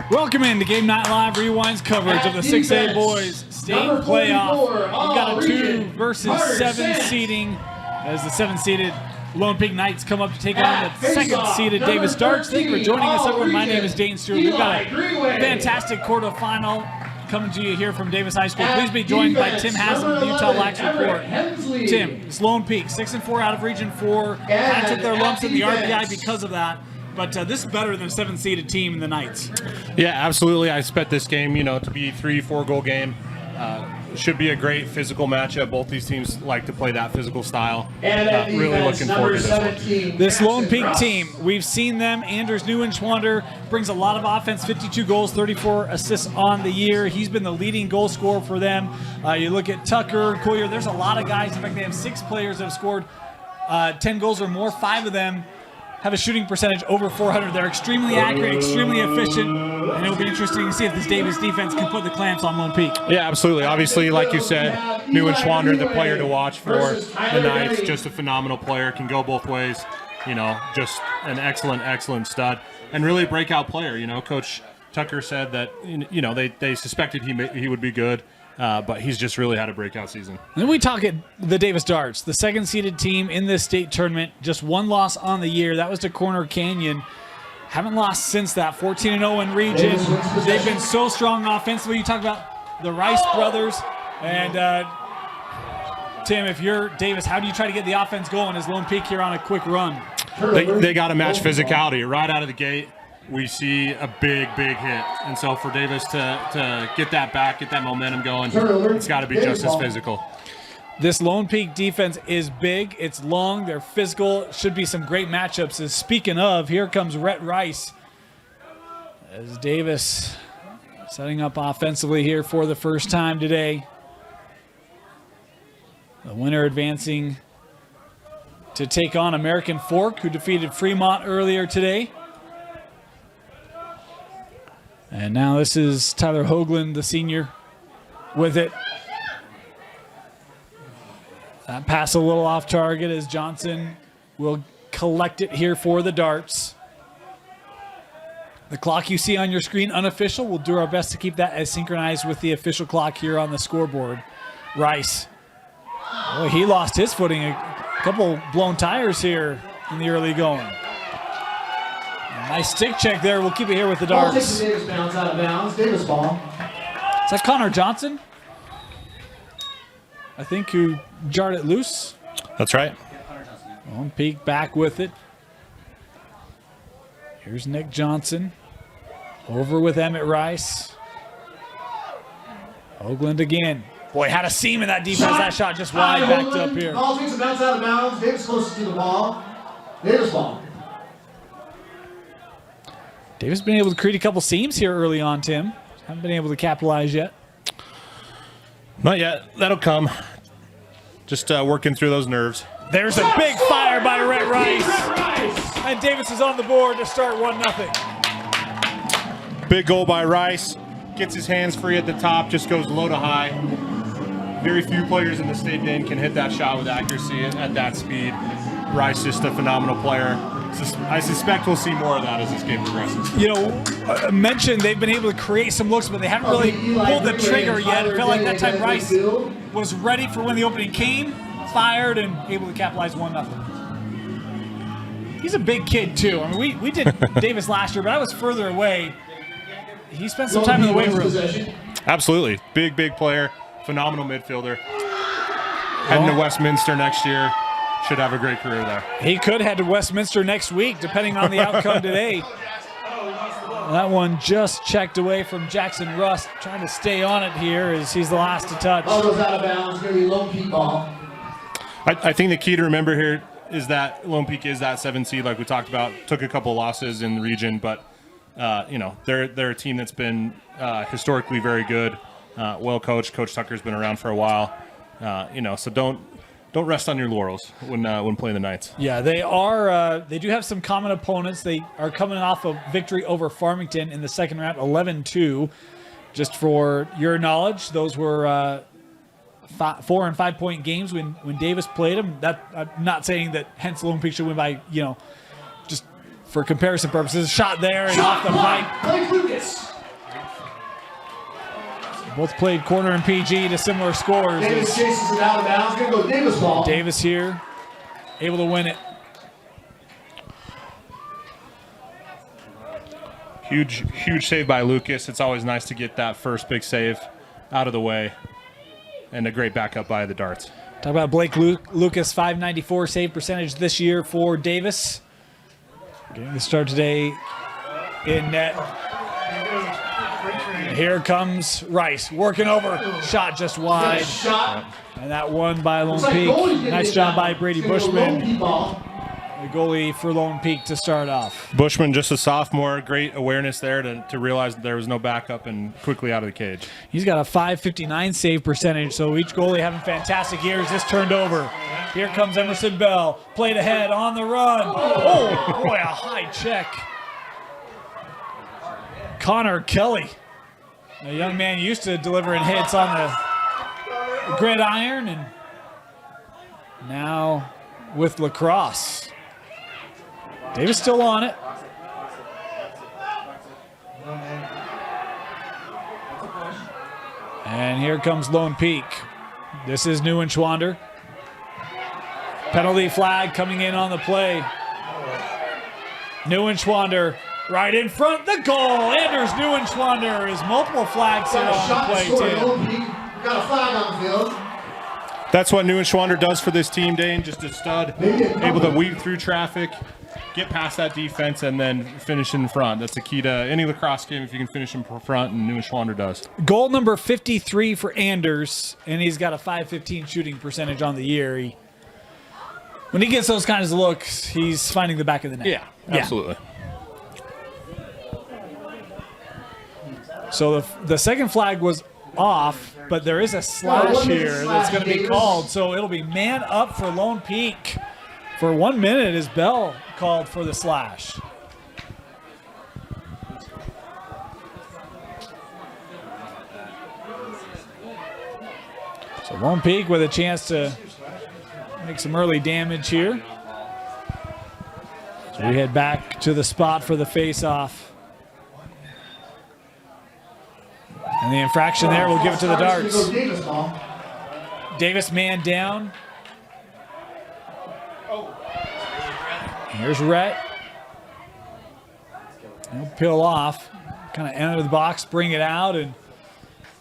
Welcome in to Game Night Live Rewind's coverage of the 6A Boys State Playoff. We've got a 2 versus 7 seeding as the 7-seeded Lone Peak Knights come up to take on the 2nd-seeded Davis Darts. Thank you for joining us, everyone. My name is Dane Stewart. We've got a fantastic quarterfinal coming to you here from Davis High School. Please be joined by Tim Haslam of the Utah Lacrosse Report. Tim, it's Lone Peak, 6-4 out of Region 4. Kind of took their lumps in the RPI because of that. But this is better than a 7-seeded team in the Knights. Yeah, absolutely. I expect this game, to be a 3-4 goal game. Should be a great physical matchup. Both these teams like to play that physical style. Really looking forward to this one. This Lone Peak team, we've seen them. Anders Neuenschwander brings a lot of offense, 52 goals, 34 assists on the year. He's been the leading goal scorer for them. You look at Tucker, Collier, there's a lot of guys. In fact, they have 6 players that have scored 10 goals or more. 5 of them have a shooting percentage over 400. They're extremely accurate, extremely efficient, and it'll be interesting to see if this Davis defense can put the clamps on Lone Peak. Yeah, absolutely. Obviously, like you said, Neuenschwander, the player to watch for the Knights, just a phenomenal player, can go both ways. Just an excellent stud, and really a breakout player. Coach Tucker said that they suspected he would be good. But he's just really had a breakout season. And then we talk at the Davis Darts, the 2nd-seeded team in this state tournament. Just 1 loss on the year. That was to Corner Canyon. Haven't lost since that. 14-0 in region. They've been so strong offensively. You talk about the Rice brothers. And Tim, if you're Davis, how do you try to get the offense going as Lone Peak here on a quick run? They got to match physicality right out of the gate. We see a big hit. And so for Davis to get that back, get that momentum going, it's got to be just as physical. This Lone Peak defense is big. It's long. They're physical. Should be some great matchups. As speaking of, here comes Rhett Rice as Davis setting up offensively here for the first time today. The winner advancing to take on American Fork, who defeated Fremont earlier today. And now this is Tyler Hoagland, the senior, with it. That pass a little off target as Johnson will collect it here for the Darts. The clock you see on your screen, unofficial. We'll do our best to keep that as synchronized with the official clock here on the scoreboard. Rice. Oh, he lost his footing. A couple blown tires here in the early going. Nice stick check there. We'll keep it here with the Darts. Takes the Davis bounce out of bounds. Davis ball. Is that Connor Johnson? I think who jarred it loose. That's right. Lone Peak back with it. Here's Nick Johnson. Over with Emmett Rice. Hoagland again. Boy, had a seam in that defense. That shot just wide backed up here. Ball takes a bounce out of bounds. Davis closest to the ball. Davis ball. Davis been able to create a couple seams here early on, Tim. Haven't been able to capitalize yet. Not yet. That'll come. Just working through those nerves. There's a big fire by Rhett Rice. And Davis is on the board to start 1-0. Big goal by Rice. Gets his hands free at the top, just goes low to high. Very few players in the state Dane can hit that shot with accuracy at that speed. Rice just a phenomenal player. I suspect we'll see more of that as this game progresses. Mentioned they've been able to create some looks, but they haven't really pulled the trigger yet. It felt like that time Rice was ready for when the opening came, fired, and able to capitalize 1-0. He's a big kid, too. I mean, we did Davis last year, but I was further away. He spent some time in the weight room. Absolutely. Big player. Phenomenal midfielder. Heading to Westminster next year. Should have a great career there. He could head to Westminster next week, depending on the outcome today. That one just checked away from Jackson Rust, trying to stay on it here as he's the last to touch. Ball goes out of bounds. Going to be Lone Peak ball. I think the key to remember here is that Lone Peak is that 7 seed, like we talked about. Took a couple losses in the region, but they're a team that's been historically very good, well coached. Coach Tucker's been around for a while, so don't rest on your laurels when playing the Knights. Yeah, they are. They do have some common opponents. They are coming off a victory over Farmington in the second round, 11-2. Just for your knowledge, those were 4 and 5 point games when Davis played them. That I'm not saying that hence Lone Peak should win by just for comparison purposes. Shot there and off the pipe. Both played corner and PG to similar scores. Davis chases it out of bounds. Going to go Davis ball. Davis here, able to win it. Huge save by Lucas. It's always nice to get that first big save out of the way. And a great backup by the Darts. Talk about Blake Lucas, 594 save percentage this year for Davis. Getting the start today in net. And here comes Rice, working over. Shot just wide. And that one by Lone Peak. Nice job by Brady Bushman, the goalie for Lone Peak to start off. Bushman, just a sophomore, great awareness there to realize that there was no backup and quickly out of the cage. He's got a 559 save percentage, so each goalie having fantastic years. This turned over. Here comes Emerson Bell. Played ahead on the run. Oh, boy, a high check. Connor Kelly, a young man used to delivering hits on the gridiron, and now with Lacrosse. Davis still on it. And here comes Lone Peak. This is Neuenschwander. Penalty flag coming in on the play. Neuenschwander right in front. The goal. Anders Neuenschwander is multiple flags here on the play, Tim. Got a flag on the field. That's what Neuenschwander does for this team, Dane. Just a stud, able to weave through traffic, get past that defense, and then finish in front. That's the key to any lacrosse game, if you can finish in front, and Neuenschwander does. Goal number 53 for Anders, and he's got a 515 shooting percentage on the year. When he gets those kinds of looks, he's finding the back of the net. Yeah, absolutely. So the second flag was off, but there is a slash here that's going to be called. So it'll be man up for Lone Peak. For 1 minute is Bell called for the slash. So Lone Peak with a chance to make some early damage here. So we head back to the spot for the face-off. And the infraction there will give it to the Darts. Davis man down. Here's Rhett. He'll peel off. Kind of enter the box, bring it out, and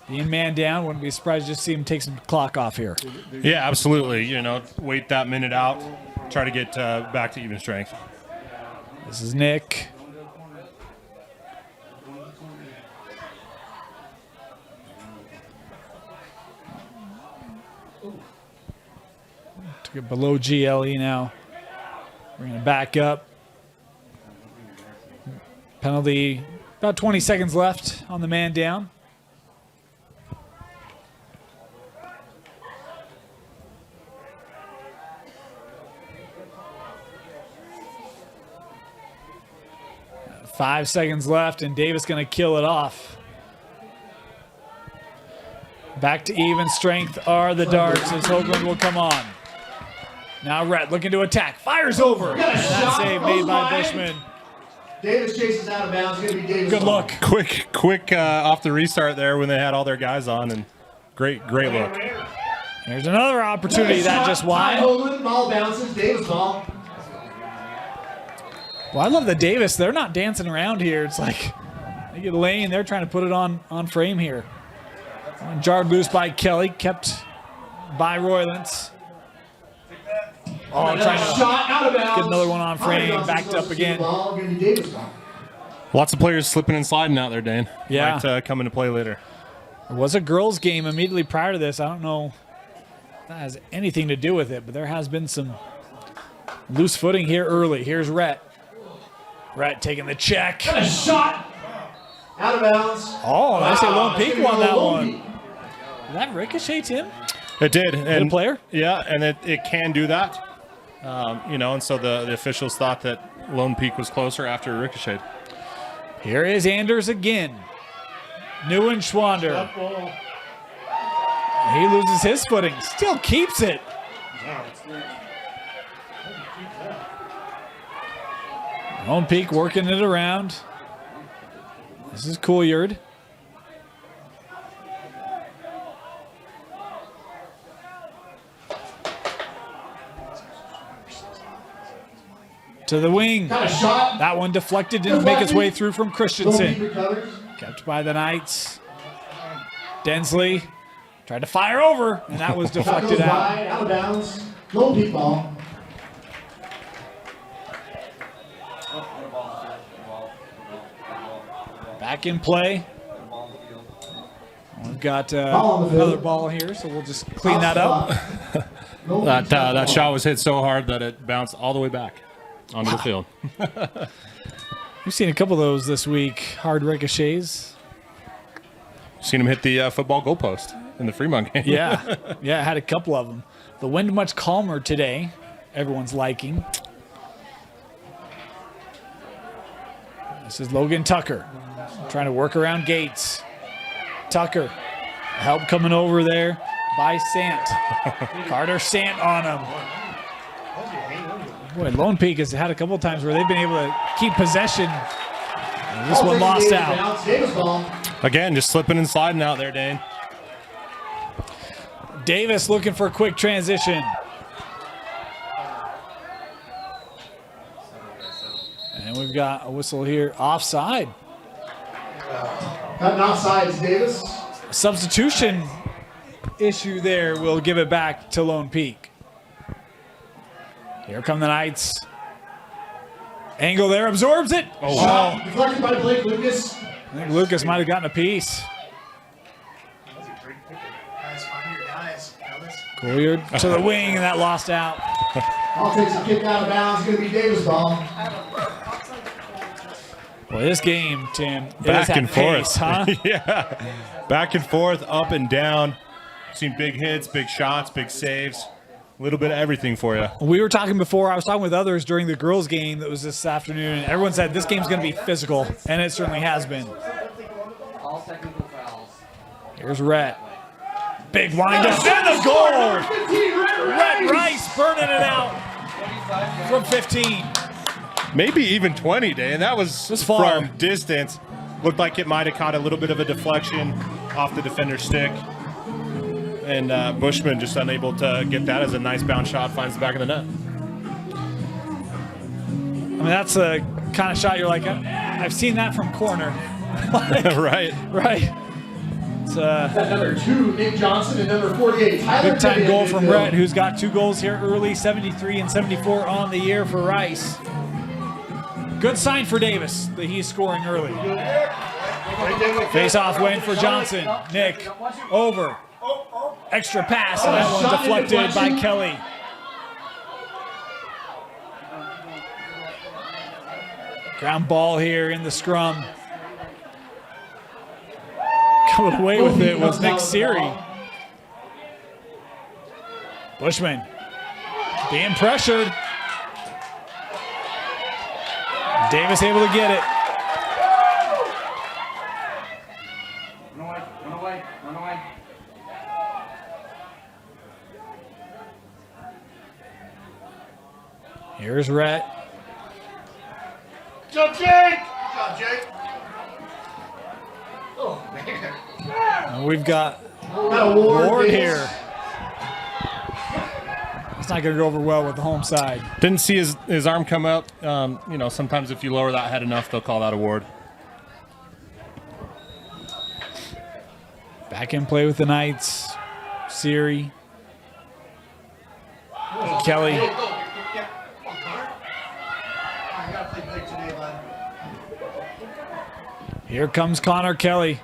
being man down, wouldn't be surprised to just see him take some clock off here. Yeah, absolutely. You know, wait that minute out, try to get back to even strength. This is Nick. Took it below GLE now. Bringing it back up. Penalty, about 20 seconds left on the man down. Five seconds left, and Davis going to kill it off. Back to even strength are the Darts as Hoagland will come on. Now Rhett looking to attack, fires over. And that save made by Bushman. Davis chases out of bounds. Going to be Davis. Good look. Quick off the restart there when they had all their guys on, and great look. Here's another opportunity that just wide. Hoagland, ball bounces. Davis ball. Well, I love the Davis. They're not dancing around here. It's like they get a lane. They're trying to put it on frame here. Jarred loose by Kelly, kept by Roylance. Oh, trying to get another one on frame, backed up again. Lots of players slipping and sliding out there, Dane. Yeah. Might come into play later. There was a girls' game immediately prior to this. I don't know if that has anything to do with it, but there has been some loose footing here early. Here's Rhett. Rhett taking the check. A shot out of bounds. Oh, I say Lone Peak won that one. Did that ricochet, Tim? It did. Good player? Yeah, and it can do that. You know, and so the officials thought that Lone Peak was closer after it ricocheted. Here is Anders again. Neuenschwander. He loses his footing. Still keeps it. Lone Peak working it around. This is Couillard. To the wing. Got a shot. That one deflected, didn't make its way through from Lone Peak Christensen. recovers. Kept by the Knights. Densley tried to fire over, and that was Shot goes deflected out. wide, out of bounds. Lone Peak ball. Back in play. We've got Ball on the field. another ball here, so we'll just clean that up. That shot was hit so hard that it bounced all the way back onto the field. We've seen a couple of those this week. Hard ricochets. Seen him hit the football goalpost in the Fremont game. Yeah, yeah, had a couple of them. The wind much calmer today. Everyone's liking. This is Logan Tucker trying to work around Gates. Tucker, help coming over there by Sant. Carter Sant on him. Boy, Lone Peak has had a couple of times where they've been able to keep possession. And this one lost out. Davis ball. Again, just slipping and sliding out there, Dane. Davis looking for a quick transition. And we've got a whistle here. Offside. Got an offsides, Davis. Substitution issue there. We'll give it back to Lone Peak. Here come the Knights. Angle there, absorbs it. Oh, Shot deflected by Blake Lucas. I think Lucas might have gotten a piece. Gouliard to the wing, and that lost out. Ball takes a kick out of bounds. Going to be Davis ball. Boy, this game, Tim, it Back is at and forth. pace, huh? Yeah. Back and forth, up and down. Seen big hits, big shots, big saves. A little bit of everything for you. We were talking before. I was talking with others during the girls' game that was this afternoon, and everyone said this game's going to be physical, and it certainly has been. All technical fouls. Here's Rhett. Big windup and the goal. Rhett Rice burning it out from 15. Maybe even 20, Dan. That was This far. from distance. Looked like it might have caught a little bit of a deflection off the defender's stick. And Bushman just unable to get that as a nice bounce shot, finds the back of the net. I mean, that's a kind of shot you're like, I've seen that from corner. Right. Right. It's a Number 2, Nick Johnson, and number 48, Tyler big time Pittman goal in from midfield. Rhett, who's got 2 goals here early, 73 and 74 on the year for Rice. Good sign for Davis that he's scoring early. Face-off win for Johnson. Nick over. Extra pass, and that one deflected by Kelly. Ground ball here in the scrum. Coming away with it was Nick Seary. Bushman being pressured. Davis able to get it. Run away, run away, run away. Here's Rhett. Jump, Jake! Good job, Jake. Oh, man. And we've got Got a Ward Davis. here. It's not going to go over well with the home side. Didn't see his arm come out. You know, sometimes if you lower that head enough, they'll call that a ward. Back in play with the Knights. Seary. Kelly. I gotta play big today, bud. Here comes Connor Kelly.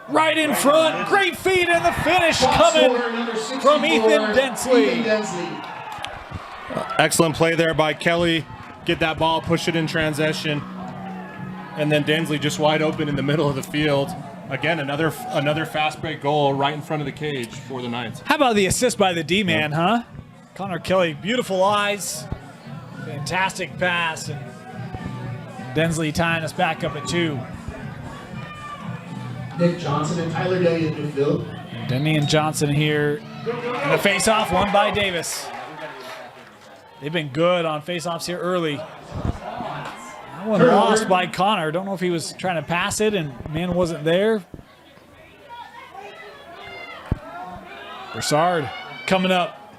Right in front. Great feed and the finish Top coming scorer, number 64, from Ethan Densley. Ethan Densley. Excellent play there by Kelly. Get that ball, push it in transition. And then Densley just wide open in the middle of the field. Again, another fast break goal right in front of the cage for the Knights. How about the assist by the D-man, huh? Connor Kelly, beautiful eyes. Fantastic pass. And Densley tying us back up at 2. Nick Johnson and Tyler Day in midfield. Denny and Johnson here. And the face-off won by Davis. They've been good on face-offs here early. That one lost by Connor. Don't know if he was trying to pass it and man wasn't there. Broussard coming up.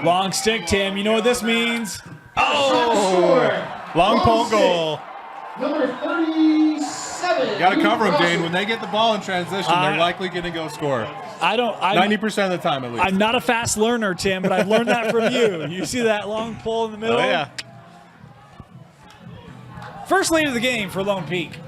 Long stick, Tim. You know what this means. Oh! Long pole goal. Number 37. Got to cover them, Dane. When they get the ball in transition, they're likely going to go score. 90% of the time, at least. I'm not a fast learner, Tim, but I've learned that from you. You see that long pole in the middle? Oh, yeah. First lead of the game for Lone Peak.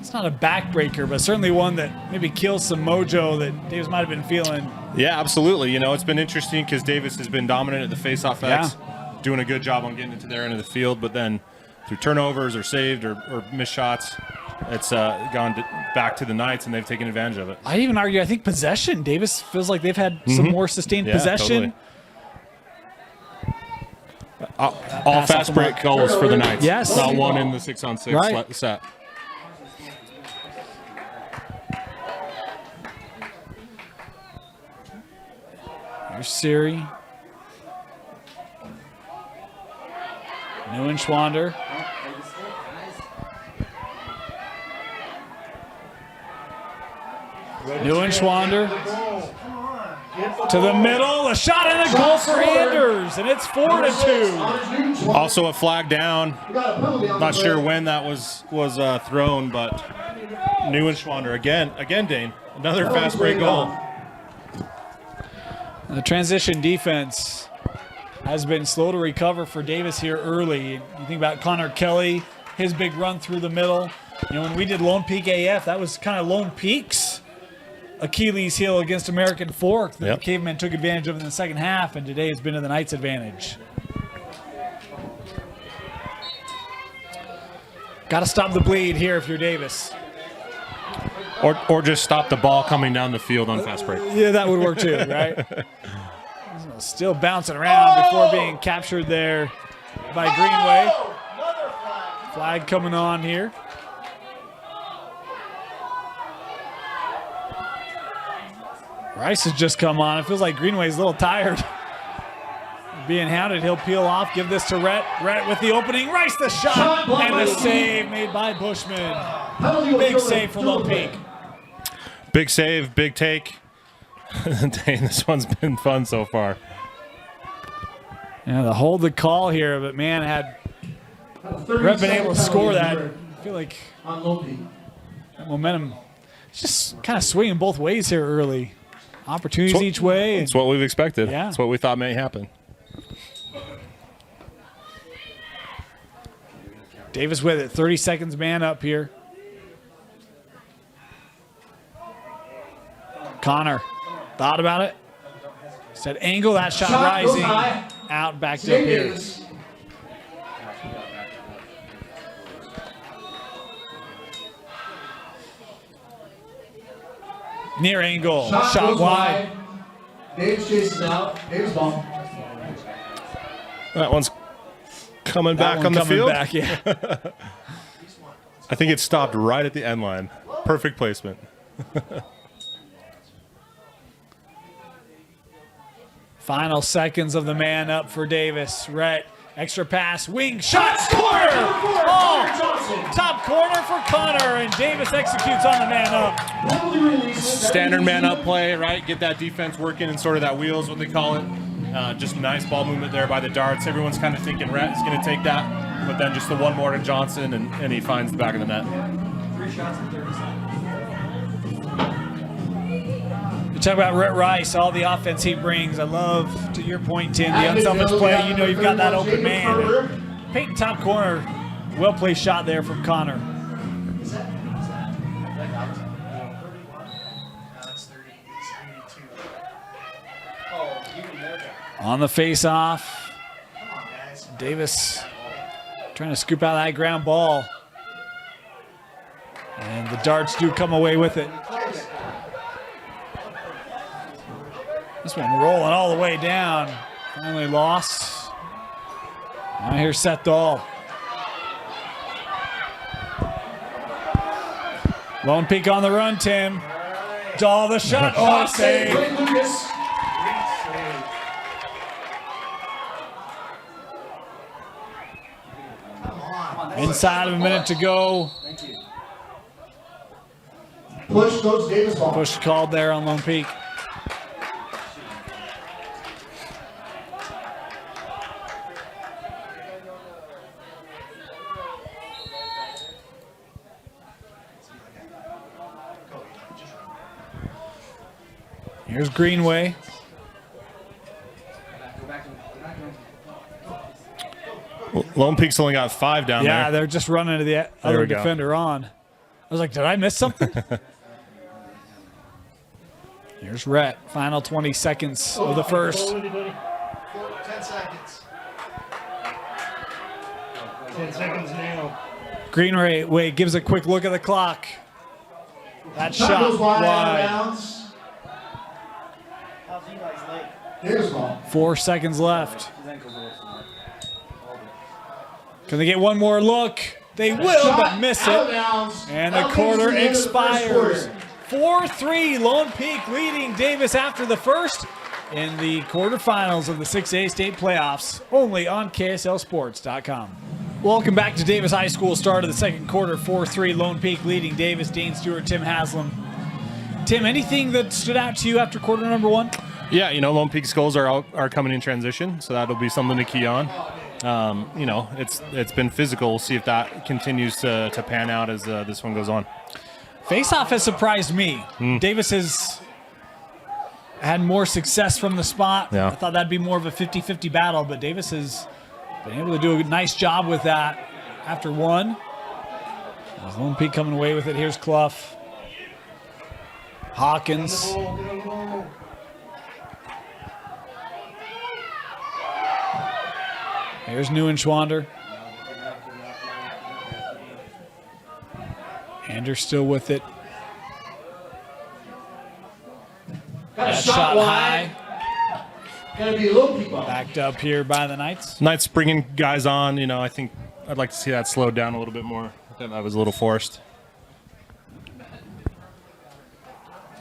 It's not a backbreaker, but certainly one that maybe kills some mojo that Davis might have been feeling. Yeah, absolutely. You know, it's been interesting because Davis has been dominant at the face-off X, doing a good job on getting into their end of the field, but then through turnovers or saved or missed shots, it's gone back to the Knights, and they've taken advantage of it. I'd even argue, I think possession. Davis feels like they've had some more sustained possession. Totally. All fast break goals for the Knights. Yes. Not one in the 6-on-6 set. Here's Siri. Neuenschwander. Neuenschwander to the middle, a shot and a goal for Anders, and it's 4-2. Also a flag down. Not sure when that was thrown, but Neuenschwander again, Dane, another fast break goal. The transition defense has been slow to recover for Davis here early. You think about Connor Kelly, his big run through the middle. You know, when we did Lone Peak AF, that was kind of Lone Peak's Achilles heel against American Fork that the Cavemen took advantage of in the second half, and today has been to the Knights' advantage. Got to stop the bleed here if you're Davis. Or just stop the ball coming down the field on fast break. Yeah, that would work too, right? Still bouncing around before being captured there by Greenway. Flag coming on here. Rice has just come on. It feels like Greenway's a little tired. Being hounded, he'll peel off, give this to Rhett. Rhett with the opening, Rice the shot, and the save made by Bushman. Big save for Lone Peak. Big save, big take. Dang, this one's been fun so far. Yeah, the hold the call here, but man, had Rhett been able to score that, I feel like that momentum is just kind of swinging both ways here early. Opportunities each way. That's what we've expected. Yeah. That's what we thought may happen. Davis with it, 30 seconds man up here. Connor thought about it. Said angle, that shot rising. Out, backed up here. Near angle, shot wide. Davis chases out. Davis ball. That one's coming back on the field. Back, yeah. I think it stopped right at the end line. Perfect placement. Final seconds of the man up for Davis. Rhett, extra pass, wing, shot, corner! Oh, top corner for Connor, and Davis executes on the man up. Standard man up play, right? Get that defense working and sort of that wheels, what they call it. Just nice ball movement there by the darts. Everyone's kind of thinking Rhett is going to take that, but then just the one more to Johnson, and he finds the back of the net. 3 shots in 30 seconds. You talk about Rhett Rice, all the offense he brings. I love, to your point, Tim, the unselfish play. You know you've got that open man. Peyton top corner, well-placed shot there from Connor. On the face-off, Davis trying to scoop out that ground ball. And the darts do come away with it. This one rolling all the way down. Finally lost. Now here's Seth Dahl. Lone Peak on the run, Tim. Dahl the shot. Oh, save. Inside of a minute to go. Push goes Davis ball. Push called there on Lone Peak. Here's Greenway. Lone Peak's only got 5 down there. Yeah, they're just running to the other we go. defender on. I was like, did I miss something? Here's Rhett. Final 20 seconds of the first. 10 seconds. 10 seconds now. Greenway gives a quick look at the clock. That Shot shot goes wide. Out of wide. bounds. Davis ball. 4 seconds left. Can they get one more look? They will, Shot but miss out of it. bounds. And the That quarter leads to the end of the first expires. quarter. 4-3, Lone Peak leading Davis after the first in the quarterfinals of the 6A state playoffs, only on KSLSports.com. Welcome back to Davis High School. Start of the second quarter, 4-3, Lone Peak leading Davis. Dane Stewart, Tim Haslam. Tim, anything that stood out to you after quarter number 1? Yeah, Lone Peak's goals are coming in transition, so that'll be something to key on. It's been physical. We'll see if that continues to pan out as this one goes on. Faceoff has surprised me. Davis has had more success from the spot. Yeah. I thought that'd be more of a 50-50 battle, but Davis has been able to do a nice job with that after one. There's Lone Peak coming away with it. Here's Clough. Hawkins. Here's Neuenschwander. Anders still with it. Got a That shot shot wide. high. Gonna be a Lone Peak ball. Backed up here by the Knights. Knights bringing guys on. I think I'd like to see that slowed down a little bit more. I thought that was a little forced.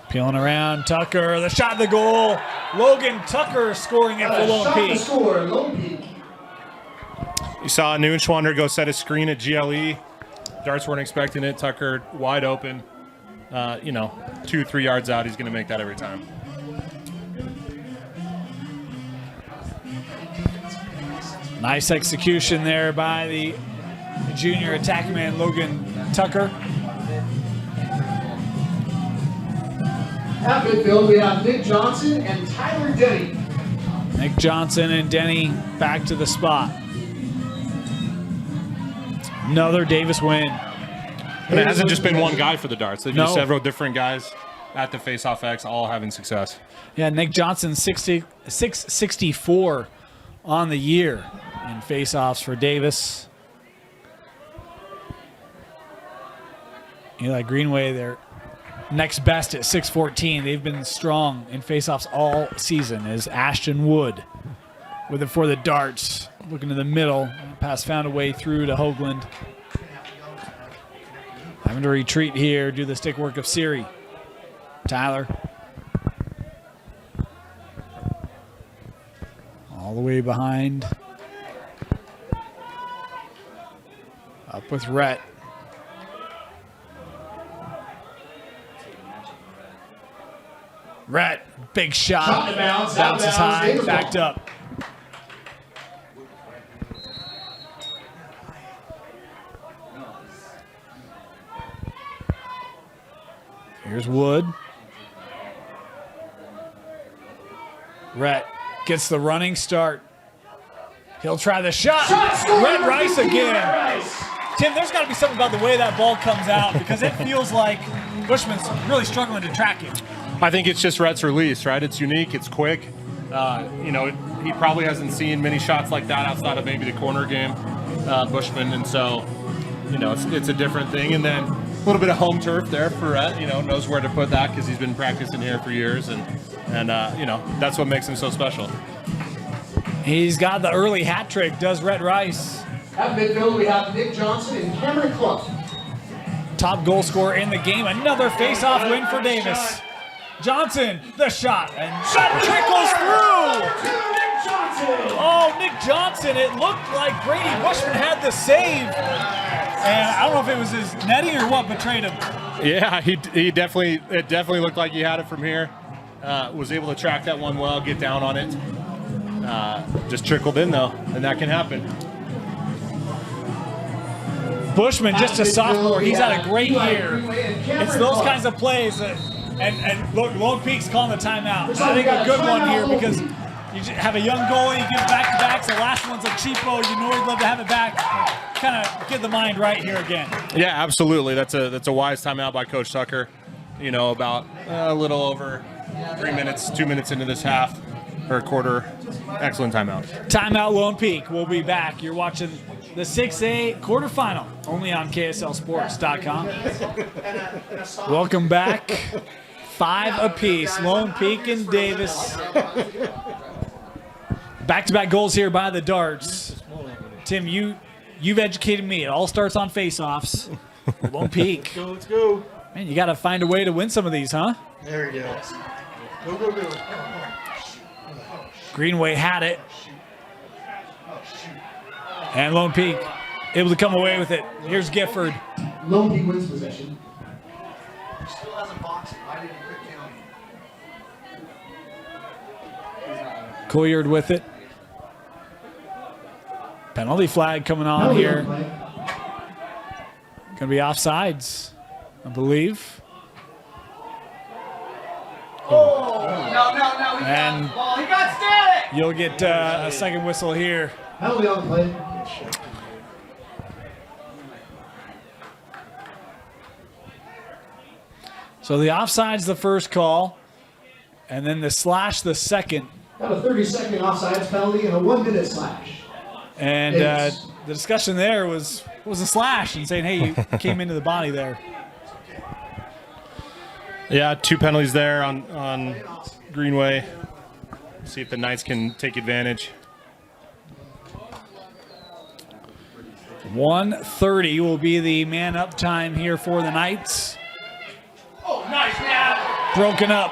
Peeling around, Tucker, the shot, the goal. Logan Tucker scoring it for Lone Shot to Peak. score, Lone Peak. You saw Neuenschwander go set a screen at GLE. Darts weren't expecting it. Tucker wide open. 2-3 yards out, he's going to make that every time. Nice execution there by the junior attackman Logan Tucker. At midfield, we have Nick Johnson and Tyler Denny. Nick Johnson and Denny back to the spot. Another Davis win. And it hasn't just been one guy for the Darts. They've used several different guys at the Face-Off X, all having success. Yeah, Nick Johnson 664 on the year in face-offs for Davis. Eli Greenway, they're next best at 614. They've been strong in face-offs all season as Ashton Wood with it for the Darts. Looking to the middle. Pass found a way through to Hoagland. Having to retreat here, do the stick work of Siri. Tyler. All the way behind. Up with Rhett. Rhett, big shot. Shot to bounce, out of Bounces bounds, high, Davis backed ball. up. Here's Wood. Rhett gets the running start. He'll try the shot. Red Rice again. Tim, there's got to be something about the way that ball comes out because it feels like Bushman's really struggling to track it. I think it's just Rhett's release, right? It's unique, it's quick. He probably hasn't seen many shots like that outside of maybe the corner game, Bushman, and so, it's a different thing. And then a little bit of home turf there for Rhett, knows where to put that because he's been practicing here for years, and that's what makes him so special. He's got the early hat trick, does Red Rice. At midfield, we have Nick Johnson and Cameron Clough. Top goal scorer in the game. Another face-off win for Davis. Johnson, the shot, and shot trickles through. Nick Johnson. Oh, Nick Johnson. It looked like Brady Bushman had the save. And I don't know if it was his netting or what betrayed him. Yeah, it definitely looked like he had it from here. Was able to track that one well, get down on it. Just trickled in though, and that can happen. Bushman, just a sophomore, he's had a great year. It's those kinds of plays that, and look, Lone Peak's calling the timeout. I think a good one here because you just have a young goalie, you give back-to-backs. The last one's a cheapo. You know he'd love to have it back. Kind of get the mind right here again. Yeah, absolutely. That's a wise timeout by Coach Tucker. You know, about a little over 3 minutes, 2 minutes into this half or quarter. Excellent timeout. Timeout Lone Peak. We'll be back. You're watching the 6A quarterfinal only on KSLSports.com. Welcome back. 5 apiece. Lone Peak and Davis. Back-to-back goals here by the Darts. Tim, you've educated me. It all starts on face-offs. Lone Peak. Let's go. Man, you got to find a way to win some of these, huh? There he goes. Go, go, go. Greenway had it. And Lone Peak able to come away with it. Here's Gifford. Lone Peak wins possession. Still has a box. I didn't quit counting. Couillard with it. Penalty flag coming on here. Going to be offsides, I believe. No. And He got static. you'll get a second whistle here. Penalty on the play. So the offside's the first call, and then the slash the second. Got a 30-second offsides penalty and a 1-minute slash. And the discussion there was a slash and saying, hey, you came into the body there. Yeah, 2 penalties there on Greenway. See if the Knights can take advantage. 1:30 will be the man-up time here for the Knights. Oh, nice man. Broken up.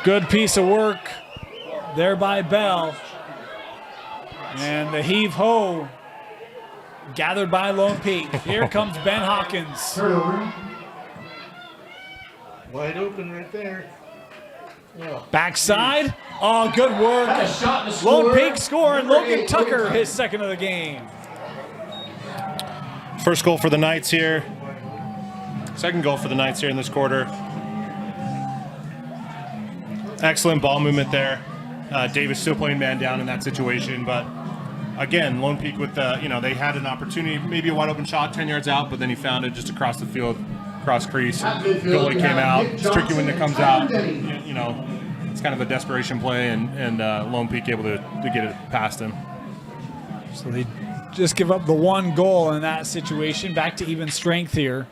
Good piece of work there by Bell. And the heave-ho gathered by Lone Peak. Here comes Ben Hawkins. Turnover. Wide open right there. Backside. Oh, good work. Got a shot to Lone score. Peak scoring. Number Logan 8, Tucker, his second of the game. First goal for the Knights here. Second goal for the Knights here in this quarter. Excellent ball movement there. Davis still playing man down in that situation, but again, Lone Peak with they had an opportunity, maybe a wide open shot 10 yards out, but then he found it just across the field, cross crease. Goalie came out. It's tricky when it comes out. You know, it's kind of a desperation play, and Lone Peak able to get it past him. So they just give up the 1 goal in that situation. Back to even strength here.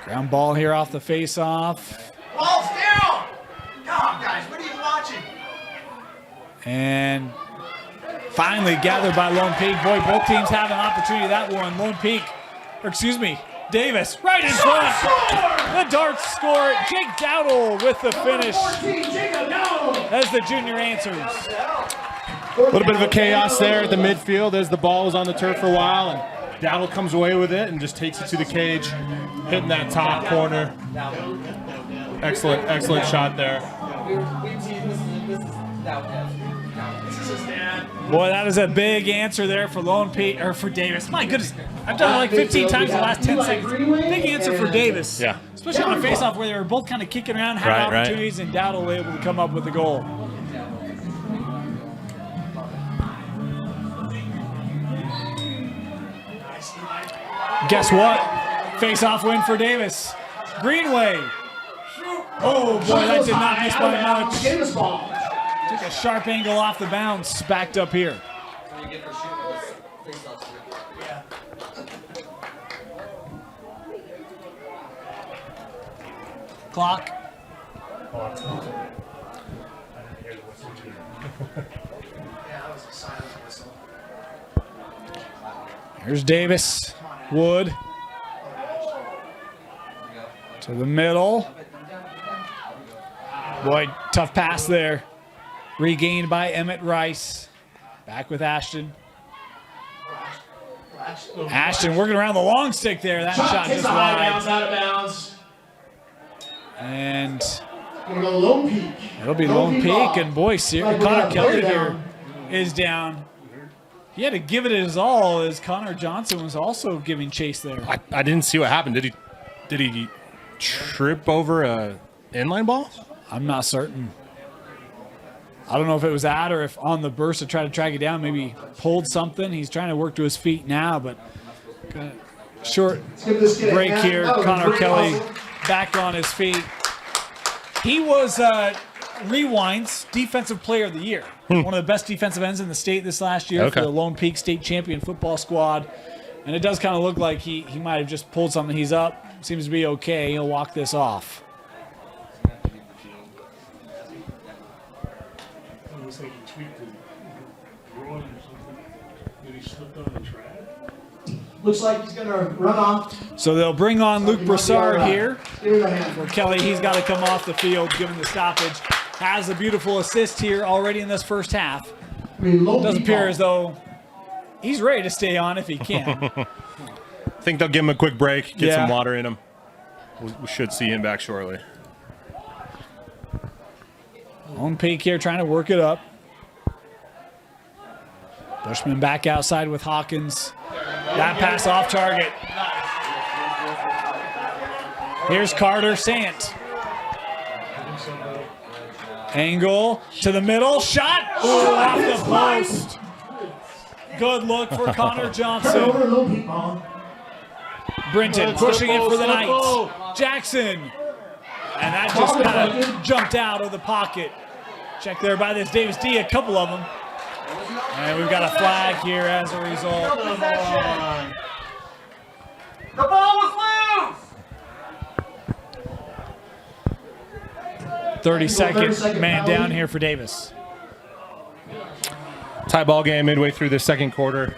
Ground ball here off the face-off. Ball's down. God, guys, what are you watching? And finally gathered by Lone Peak. Boy, both teams have an opportunity. That one, Lone Peak, Davis, right in front. The Darts score. Jake Dowdle with the finish as the junior answers. A little bit of a chaos there at the midfield as the ball was on the turf for a while, and Dowdle comes away with it and just takes it to the cage, hitting that top corner. Excellent shot there. Boy, that is a big answer there for Lone Peak, or for Davis. My goodness, I've done it like 15 times in the last 10 seconds. Big answer for Davis. Yeah. Especially on a face-off where they were both kind of kicking around, had Right. opportunities, and Dowdle able to come up with the goal. Guess what? Face-off win for Davis. Greenway. Oh, boy, that did not miss by much. Davis ball. Took a sharp angle off the bounce, backed up here. Clock. Here's Davis. Wood. To the middle. Boy, tough pass there. Regained by Emmett Rice. Back with Ashton. Ashton working around the long stick there. That shot just wide. Out of bounds. And Gonna go Lone Peak. it'll be Lone Peak. ball. And boy, Connor Kelly here is down. He had to give it his all as Connor Johnson was also giving chase there. I didn't see what happened. Did he trip over a inline ball? I'm not certain. I don't know if it was that or if on the burst to try to track it down, maybe pulled something. He's trying to work to his feet now, but short break here. Connor Kelly back on his feet. He was Rewind's Defensive Player of the Year. One of the best defensive ends in the state this last year for the Lone Peak State Champion football squad. And it does kind of look like he might have just pulled something. He's up. Seems to be okay. He'll walk this off. It looks like he tweaked his groin or something. Maybe he slipped on the track. Looks like he's gonna run off. So they'll bring on Luke Broussard here. Give it a hand. For Kelly, he's got to come off the field given the stoppage. Has a beautiful assist here already in this first half. Doesn't appear as though he's ready to stay on if he can. I think they'll give him a quick break, get some water in him. We should see him back shortly. Lone Peak here trying to work it up. Bushman back outside with Hawkins. That pass off target. Here's Carter Sant. Angle to the middle. Shot. Ooh, off the post. Good look for Connor Johnson. Brinton pushing it for the Knights. Jackson. And that just kind of jumped out of the pocket. Check there by this Davis D, a couple of them. And we've got a flag here as a result. The ball was loose! 32nd man down here for Davis. Tie ball game midway through the second quarter.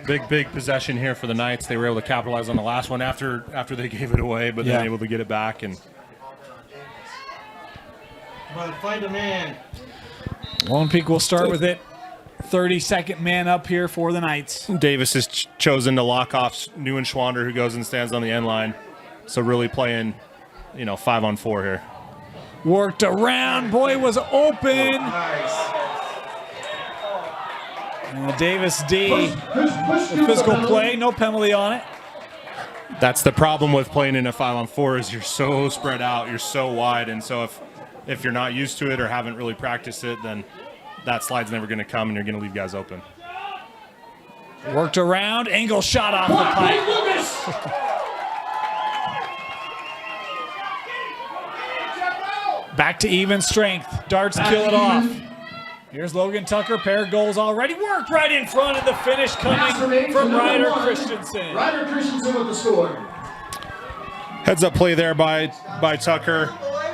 Big possession here for the Knights. They were able to capitalize on the last one after they gave it away, but then able to get it back. And Come on, find a man. Lone Peak will start with it. 32nd man up here for the Knights. Davis has chosen to lock off Neuenschwander, who goes and stands on the end line. So really playing, 5-on-4 here. Worked around. Boy, was open. And the Davis D, the physical play, no penalty on it. That's the problem with playing in a 5-on-4 is you're so spread out, you're so wide, and so if you're not used to it or haven't really practiced it, then that slide's never going to come and you're going to leave guys open. Worked around, angle shot off the pipe. Back to even strength. Darts kill it off. Here's Logan Tucker. Pair of goals already. Worked right in front of the finish coming from Ryder Christensen. Ryder Christensen with the score. Heads up play there by Tucker.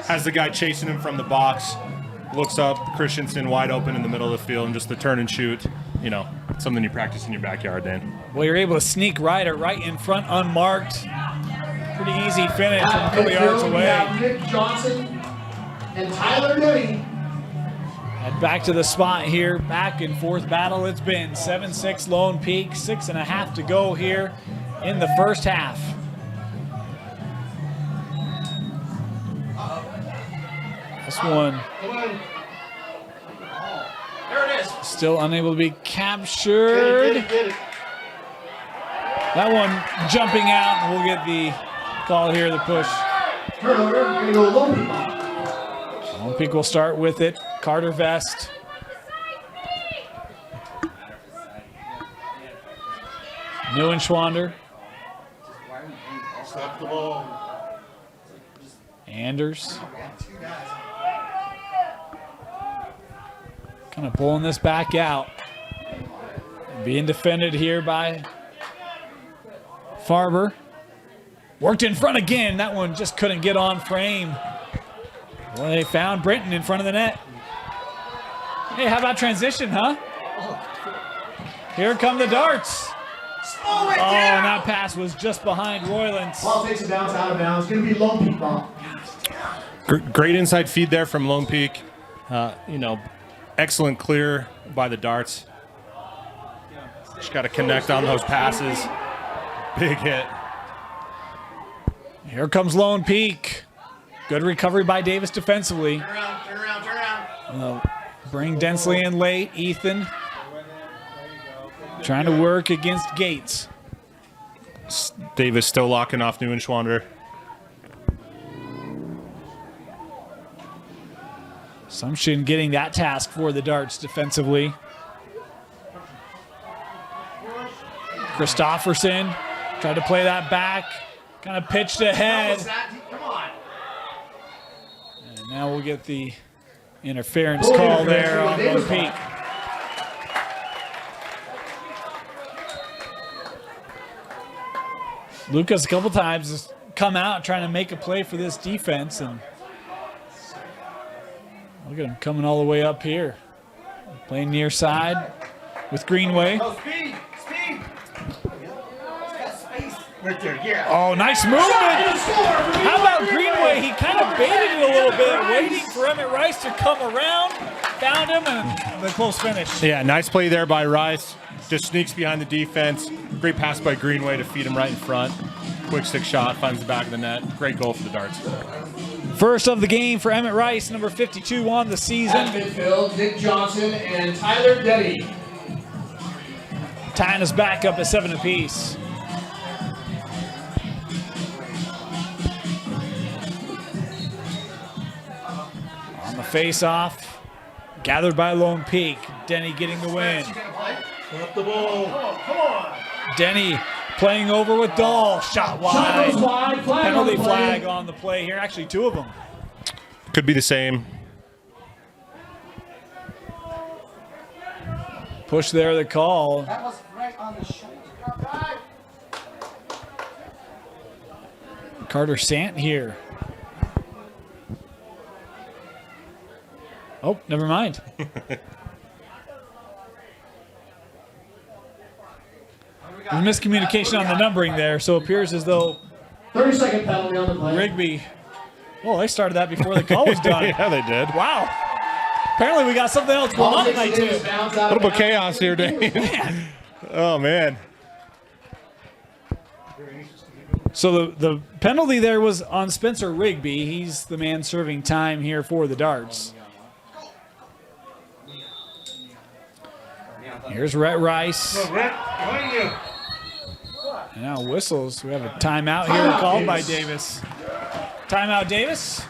Has the guy chasing him from the box. Looks up, Christensen wide open in the middle of the field, and just the turn and shoot. Something you practice in your backyard, Dan. Well, you're able to sneak Ryder right in front, unmarked. Pretty easy finish from a couple yards away. Nick Johnson and Tyler Nutty. And back to the spot here. Back and forth battle it's been. 7-6 Lone Peak. 6.5 to go here in the first half. This one There it is. still unable to be captured. Get it. That one jumping out, and we'll get the call here, the push. Turnover, gonna go Lone Peak ball. Lone Peak will start with it. Carter Vest. Neuenschwander. Stop the ball. Anders. Kind of pulling this back out. Being defended here by Farber. Worked in front again. That one just couldn't get on frame. Well, they found Brinton in front of the net. Hey, how about transition, huh? Here come the darts. Oh, and that pass was just behind Roylands. Ball takes a bounce out of bounds. Gonna be Lone Peak ball. Great inside feed there from Lone Peak. excellent clear by the darts. Just got to connect on those passes. Big hit. Here comes Lone Peak. Good recovery by Davis defensively. Turn around. Bring Densley in late. Ethan trying to work against Gates. Davis still locking off Neuenschwander. Assumption getting that task for the darts defensively. Christofferson tried to play that back. Kind of pitched ahead. Come on. And now we'll get the interference call there on Lone Peak. Lucas a couple times has come out trying to make a play for this defense, and look at him coming all the way up here. Playing near side with Greenway. Oh, speed. Right there, yeah. Oh, nice movement. How about Greenway? He kind of baited it a little bit, waiting for Emmett Rice to come around. Found him, and the close finish. Yeah, nice play there by Rice. Just sneaks behind the defense. Great pass by Greenway to feed him right in front. Quick stick shot, finds the back of the net. Great goal for the Darts. First of the game for Emmett Rice, number 52 on the season. At midfield, Nick Johnson and Tyler Detty. Tying us back up at 7 apiece. On the face-off, gathered by Lone Peak. Denny getting the win. Up the ball. Denny playing over with Dahl. Shot wide. Shot goes wide. Flag Penalty on the play. flag on the play here. Actually, two of them. Could be the same. Push there, the call. That was right on the shoulder. Right. Carter Sant here. Oh, never mind. There's miscommunication on the numbering there, so it appears as though 30-second penalty on the play. Rigby. Well, they started that before the call was done. Yeah, they did. Wow. Apparently we got something else going on tonight, too. A little bit of chaos here, Dave. Oh, man. So the penalty there was on Spencer Rigby. He's the man serving time here for the Darts. Here's Rhett Rice. And now whistles. We have a timeout here called by Davis. Timeout, Davis.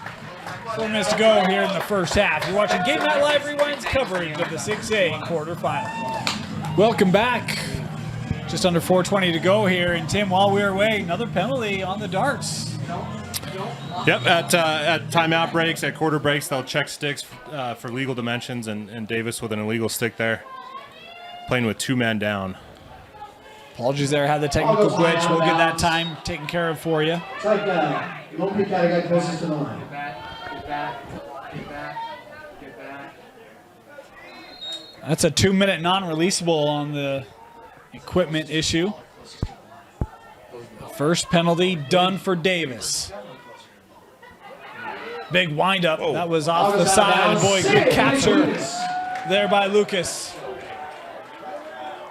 4 minutes to go here in the first half. You're watching Game Night Live Rewind's coverage of the 6A quarterfinal. Welcome back. Just under 4:20 to go here. And Tim, while we're away, another penalty on the Darts. Yep, at timeout breaks, at quarter breaks, they'll check sticks for legal dimensions, and Davis with an illegal stick there. Playing with 2 men down. Apologies there, had the technical glitch. We'll get that time taken care of for you. It's like Lone Peak got a guy closest to the line. Get back. That's a 2-minute non-releasable on the equipment issue. First penalty done for Davis. Big windup. That was off the side. Boy, good capture there by Lucas.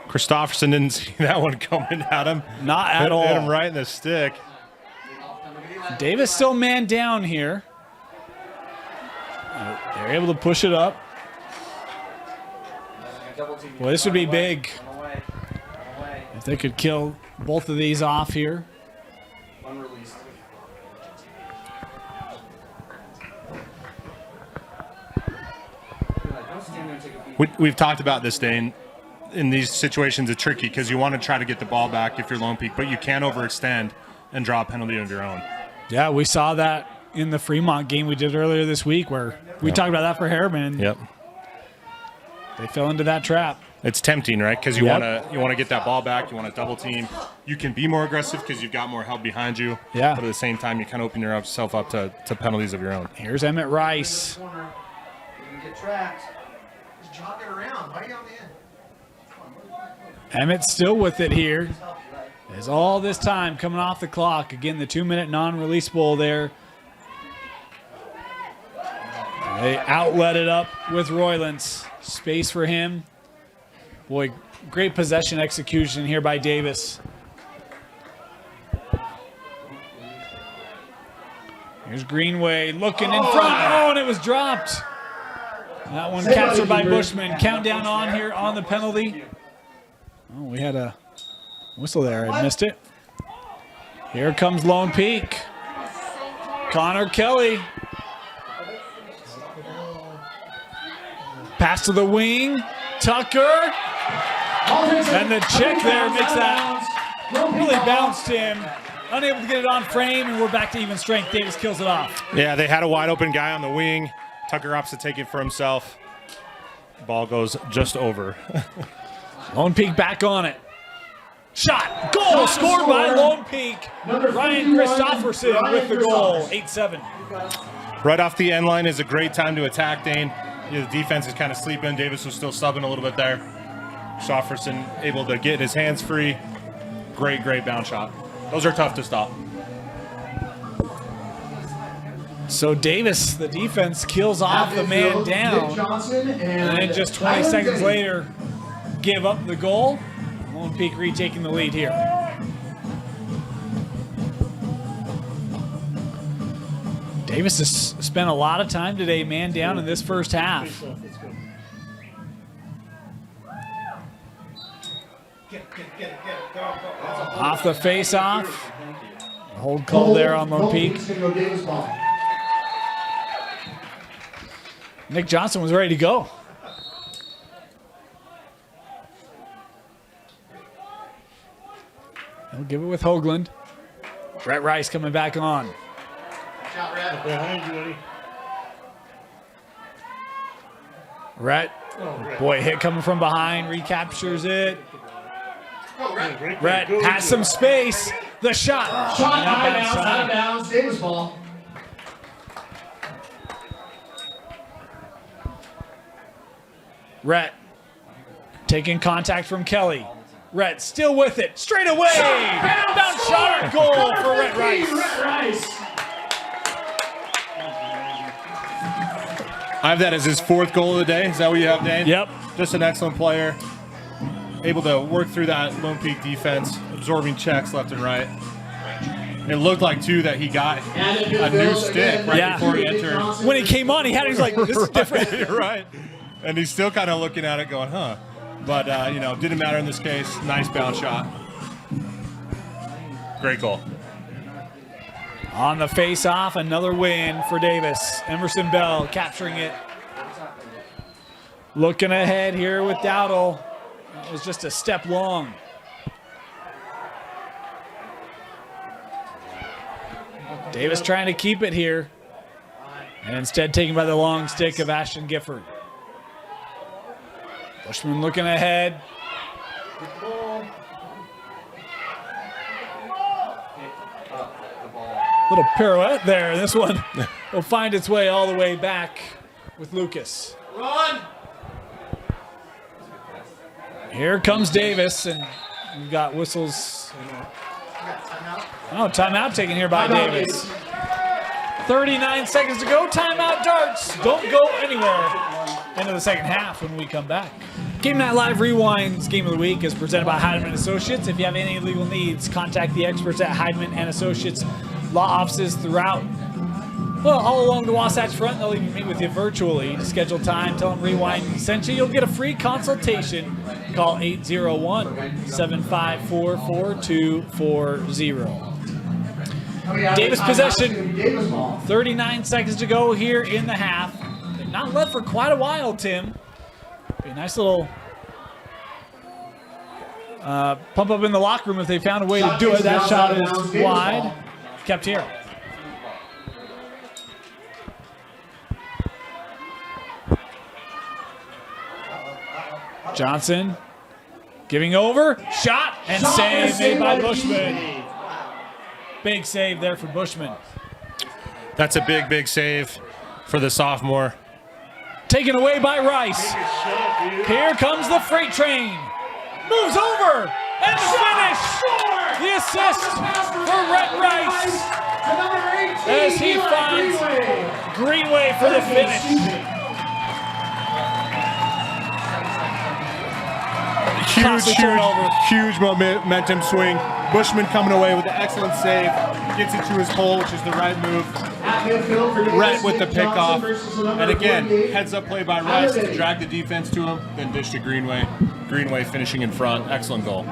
Christofferson didn't see that one coming at him. Not at Hit all. him right in the stick. Davis still man down here. They're able to push it up. Well, this would be big if they could kill both of these off here. Unreleased. We've talked about this, Dane. In these situations, it's tricky because you want to try to get the ball back if you're Lone Peak, but you can't overextend and draw a penalty of your own. Yeah, we saw that in the Fremont game we did earlier this week where we talked about that for Harriman. Yep. They fell into that trap. It's tempting, right? Because you want to get that ball back. You want to double team. You can be more aggressive because you've got more help behind you. Yeah. But at the same time, you kind of open yourself up to penalties of your own. Here's Emmett Rice. You can get tracked. Just jog it around. Why are you on the end? Emmett's still with it here. As all this time coming off the clock. Again, the 2-minute non-releasable there. They outlet it up with Roylance. Space for him. Boy, great possession execution here by Davis. Here's Greenway looking in front. Oh, and it was dropped. That one captured by Bushman. Countdown on here on the penalty. Oh, we had a whistle there. I missed it. Here comes Lone Peak. Connor Kelly. Pass to the wing. Tucker. And the check there makes that really bounced him. Unable to get it on frame, and we're back to even strength. Davis kills it off. Yeah, they had a wide open guy on the wing. Tucker opts to take it for himself. Ball goes just over. Lone Peak back on it. Shot. Goal scored by Lone Peak. Ryan Christopherson with the goal. 8-7. Right off the end line is a great time to attack, Dane. The defense is kind of sleeping. Davis was still subbing a little bit there. Christopherson able to get his hands free. Great bounce shot. Those are tough to stop. So Davis, the defense, kills off the man down. And then just 20 seconds later, give up the goal. Lone Peak retaking the lead here. Davis has spent a lot of time today man down in this first half. Off the face-off. Hold call there on Lone Peak. Nick Johnson was ready to go. He'll give it with Hoagland. Brett Rice coming back on. Behind you, Eddie. Rhett, boy, hit coming from behind, recaptures it. Rhett has some space. The shot. Shot out of bounds. Davis ball. Rhett taking contact from Kelly. Rhett still with it. Straight away. Bounce shot or goal for Rhett Rice. I have that as his 4th goal of the day. Is that what you have, Dane? Yep. Just an excellent player. Able to work through that Lone Peak defense, absorbing checks left and right. It looked like, too, that he got a new stick right before he entered. When he came on, he was like, this is different. Right. And he's still kind of looking at it going, huh. But, didn't matter in this case. Nice bounce shot. Great goal. On the face-off, another win for Davis. Emerson Bell capturing it. Looking ahead here with Dowdle. It was just a step long. Davis trying to keep it here. And instead taken by the long stick of Ashton Gifford. Bushman looking ahead. Little pirouette there. This one will find its way all the way back with Lucas. Run! Here comes Davis, and we've got whistles. Oh, timeout taken here by Davis. 39 seconds to go. Timeout darts. Don't go anywhere into the second half when we come back. Game Night Live Rewind's Game of the Week is presented by Heidemann Associates. If you have any legal needs, contact the experts at Heidemann and Associates. Law offices throughout, all along the Wasatch Front. They'll even meet with you virtually. To schedule time, tell them Rewind sent you. You'll get a free consultation. Call 801-754-4240. Davis possession. 39 seconds to go here in the half. They've not led for quite a while, Tim. Be a nice little pump up in the locker room if they found a way to do it. That shot is wide. Kept here. Johnson giving over. Shot and save made by Bushman. Big save there for Bushman. That's a big save for the sophomore. Taken away by Rice. Here comes the freight train. Moves over. And the finish. The assist for Rhett Rice. As he finds Greenway for the finish. Huge momentum swing. Bushman coming away with an excellent save. Gets it to his hole, which is the right move. Rhett with the pickoff. And again, heads up play by Rice to drag the defense to him, then dish to Greenway. Greenway finishing in front. Excellent goal.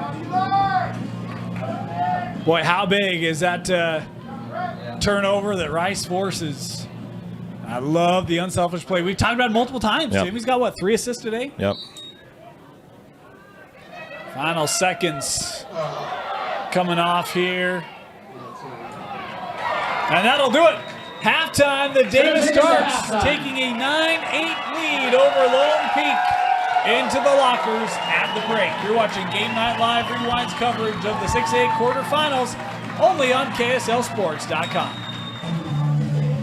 Boy, how big is that turnover that Rice forces? I love the unselfish play. We've talked about it multiple times. Yep. Tim, he's got, what, 3 assists today? Yep. Final seconds coming off here. And that'll do it. Halftime, the Davis Darts taking a 9-8 lead over Lone Peak into the lockers at the break. You're watching Game Night Live Rewind's coverage of the 6A quarterfinals only on KSLSports.com.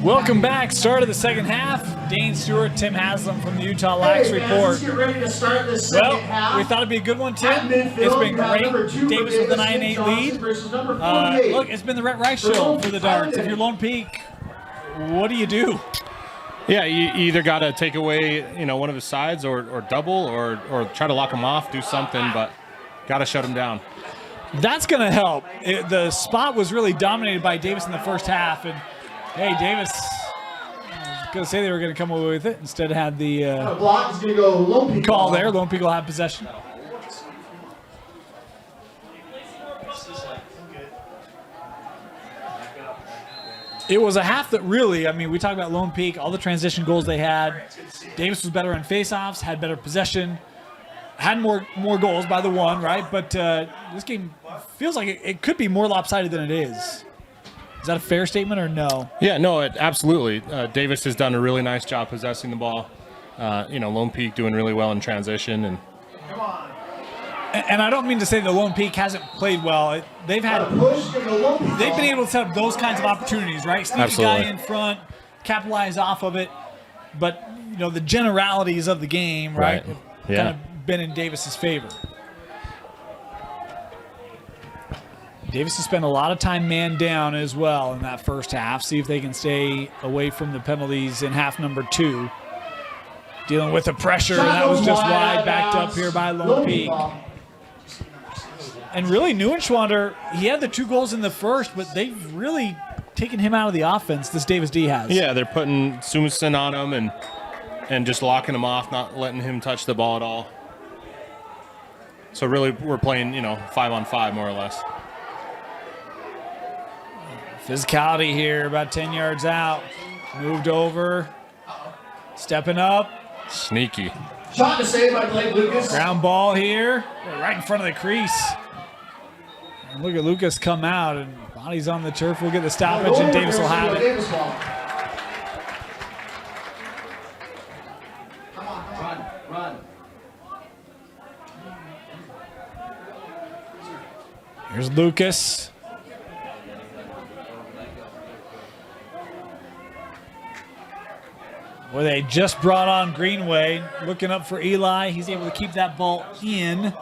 Welcome back. Start of the second half. Dane Stewart, Tim Haslam from the Utah Lax Report. Let's get ready to start this second half. We thought it'd be a good one, Tim. It's been great. Davis with a 9-8 lead. Look, it's been the Rhett Rice show for the Darts. If you're Lone Peak, what do you do? Yeah, you either got to take away, one of his sides or double or try to lock him off, do something, but got to shut him down. That's going to help. The spot was really dominated by Davis in the first half, and hey, Davis, I was going to say they were going to come away with it. Instead had the block is going to go Lone Peak call there. Lone Peak will have possession. It was a half that really, we talk about Lone Peak, all the transition goals they had. Davis was better on faceoffs, had better possession, had more goals by the one, right? But this game feels like it could be more lopsided than it is. Is that a fair statement or no? Yeah, no, absolutely. Davis has done a really nice job possessing the ball. Lone Peak doing really well in transition. And I don't mean to say that Lone Peak hasn't played well. They've been able to set up those kinds of opportunities, right? Sneak a guy in front, capitalize off of it. But, the generalities of the game, right? Have kind of been in Davis's favor. Davis has spent a lot of time man down as well in that first half. See if they can stay away from the penalties in half number 2. Dealing with the pressure. That was just wide, backed up here by Lone Peak. And really, Neuenschwander, he had the 2 goals in the first, but they've really taken him out of the offense, this Davis D has. Yeah, they're putting Sumison on him and just locking him off, not letting him touch the ball at all. So really, we're playing, 5-on-5 more or less. Physicality here, about 10 yards out. Moved over. Stepping up. Sneaky. Shot to save by Blake Lucas. Ground ball here. Right in front of the crease. And look at Lucas come out, and body's on the turf. We'll get the stoppage, and Davis will have it. Run. Here's Lucas. Well, they just brought on Greenway. Looking up for Eli. He's able to keep that ball in.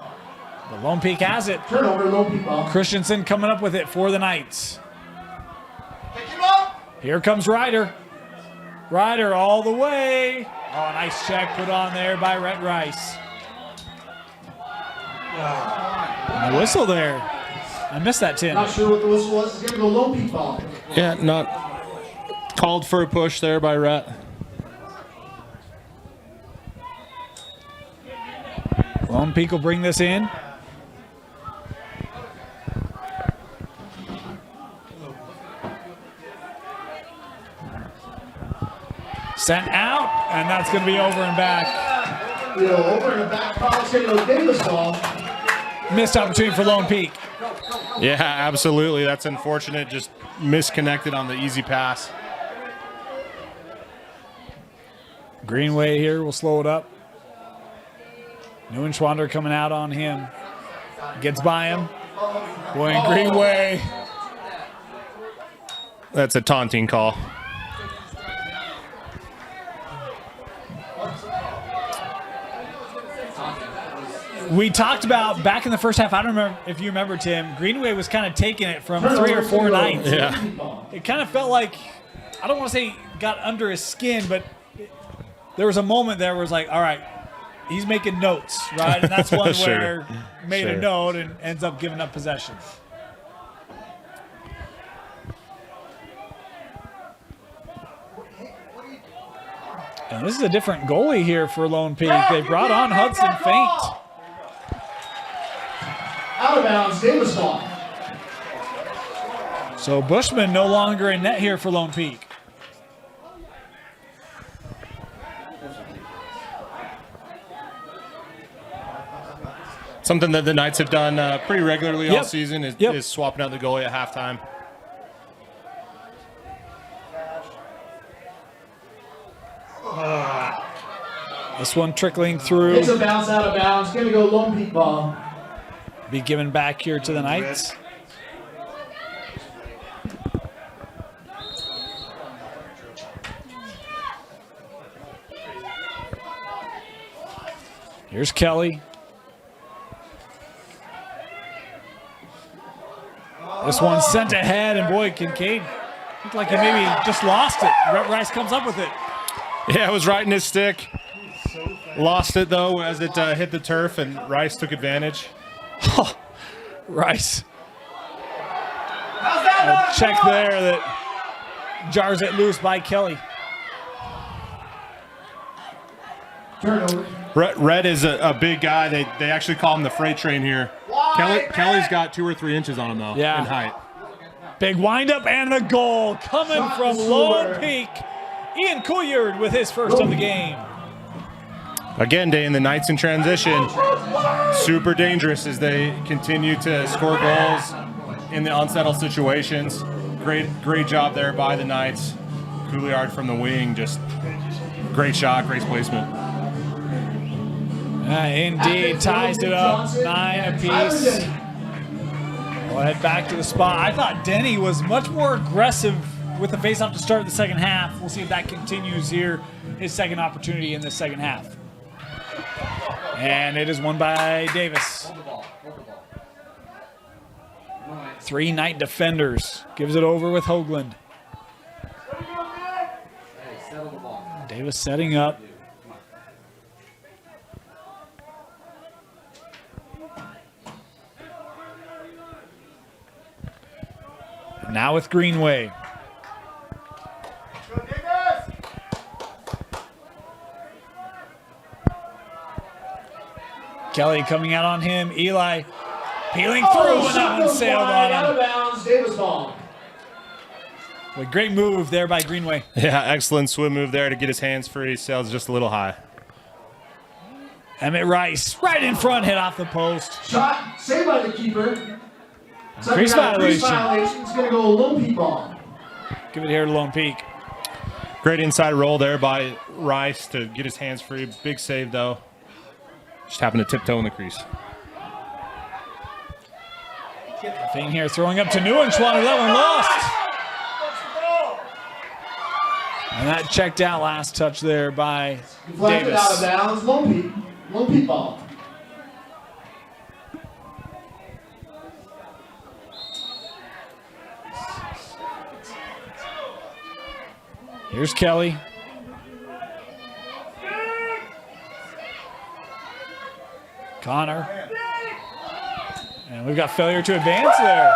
But Lone Peak has it. Turnover, Lone Peak ball. Christensen coming up with it for the Knights. Pick him up. Here comes Ryder. Ryder all the way. Oh, nice check put on there by Rhett Rice. And the whistle there. I missed that, Tim. Not sure what the whistle was. It's going to go Lone Peak ball. Yeah, not called for a push there by Rhett. Lone Peak will bring this in. Sent out, and that's going to be over and back. Over and back foul. It's going to go Davis ball. Missed opportunity for Lone Peak. Yeah, absolutely. That's unfortunate. Just misconnected on the easy pass. Greenway here will slow it up. Neuenschwander coming out on him. Gets by him. Boy, and Greenway. That's a taunting call. We talked about back in the first half, I don't remember if you remember, Tim, Greenway was kind of taking it from 3 or 4 Knights. Yeah. It kind of felt like I don't want to say got under his skin, but there was a moment there where it's like, all right, he's making notes, right? And that's one Sure. where made a note and ends up giving up possession. And this is a different goalie here for Lone Peak. They brought on Hudson Faint. Out of bounds, Davis ball. So Bushman no longer in net here for Lone Peak. Something that the Knights have done pretty regularly all Yep. season is, Yep. is swapping out the goalie at halftime. This one trickling through. It's a bounce out of bounds. Gonna go Lone Peak ball. Be given back here to the Knights. Here's Kelly. This one sent ahead, and boy, Kincaid looked like he maybe just lost it. Rice comes up with it. Yeah, it was right in his stick. Lost it, though, as it hit the turf, and Rice took advantage. Rice. A check there that jars it loose by Kelly. Turnover. Red is a big guy. They actually call him the freight train here. Kelly's got 2 or 3 inches on him, though, Yeah. in height. Big windup and the goal coming Shot from to Lone score. Peak. Ian Couillard with his first of the game. Again, Day and the Knights in transition. Super dangerous as they continue to score goals in the unsettled situations. Great job there by the Knights. Couillard from the wing, just great shot, great placement. Indeed, ties it up 9 apiece. We'll head back to the spot. I thought Denny was much more aggressive with the faceoff to start the second half. We'll see if that continues here. His second opportunity in the second half. And it is won by Davis. 3 Knight defenders. Gives it over with Hoagland. Davis setting up. Now with Greenway. Kelly coming out on him. Eli peeling through, and that one sailed on Out of him. bounds, Davis ball. Well, great move there by Greenway. Yeah, excellent swim move there to get his hands free. Sails just a little high. Emmett Rice right in front, hit off the post. Shot saved by the keeper. Crease violation. violation. It's gonna go Lone Peak ball. Give it here to Lone Peak. Great inside roll there by Rice to get his hands free. Big save, though. Just happened to tiptoe in the crease. Thing here throwing up to Neuenschwander. That one lost. And that checked out last touch there by Deflected out of Davis. bounds. Lone Peak ball. Here's Kelly. Connor. And we've got failure to advance there.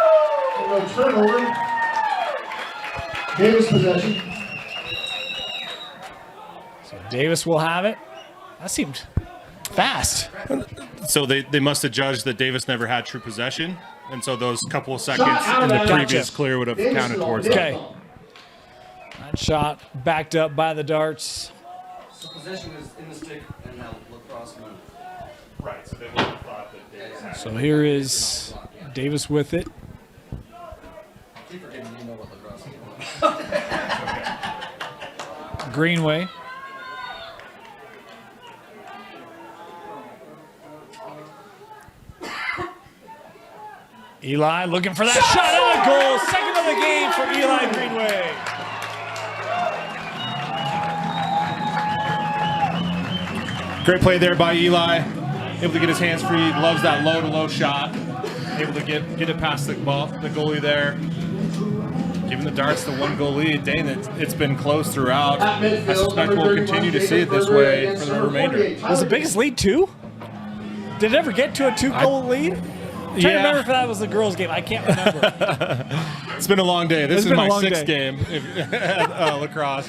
No turnover. Davis possession. So Davis will have it. That seemed fast. So they must have judged that Davis never had true possession. And so those couple of seconds out in the of bounds. previous Gotcha. clear would have Davis counted ball. towards Davis that. Okay. ball. That shot backed up by the darts. So possession is in the stick and now lacrosse move. Right, so they would have thought that Davis had So here is Davis with it. Keep forgetting you know what lacrosse is. Greenway. Eli looking for that shot and a goal. Second of the game for Eli Greenway. Great play there by Eli. Able to get his hands free. Loves that low-to-low shot. Able to get it past the goalie there. Giving the Darts the 1-goal lead. Dane, it's been close throughout. At midfield, I suspect number we'll 31, continue to see it this Jacob way Berger for the against remainder. number 48, Was the Tyler biggest lead 2? Did it ever get to a 2-goal lead? I'm trying to remember if that was the girls' game. I can't remember. It's been a long day. This It's is been a my long 6th day. game at Lacrosse.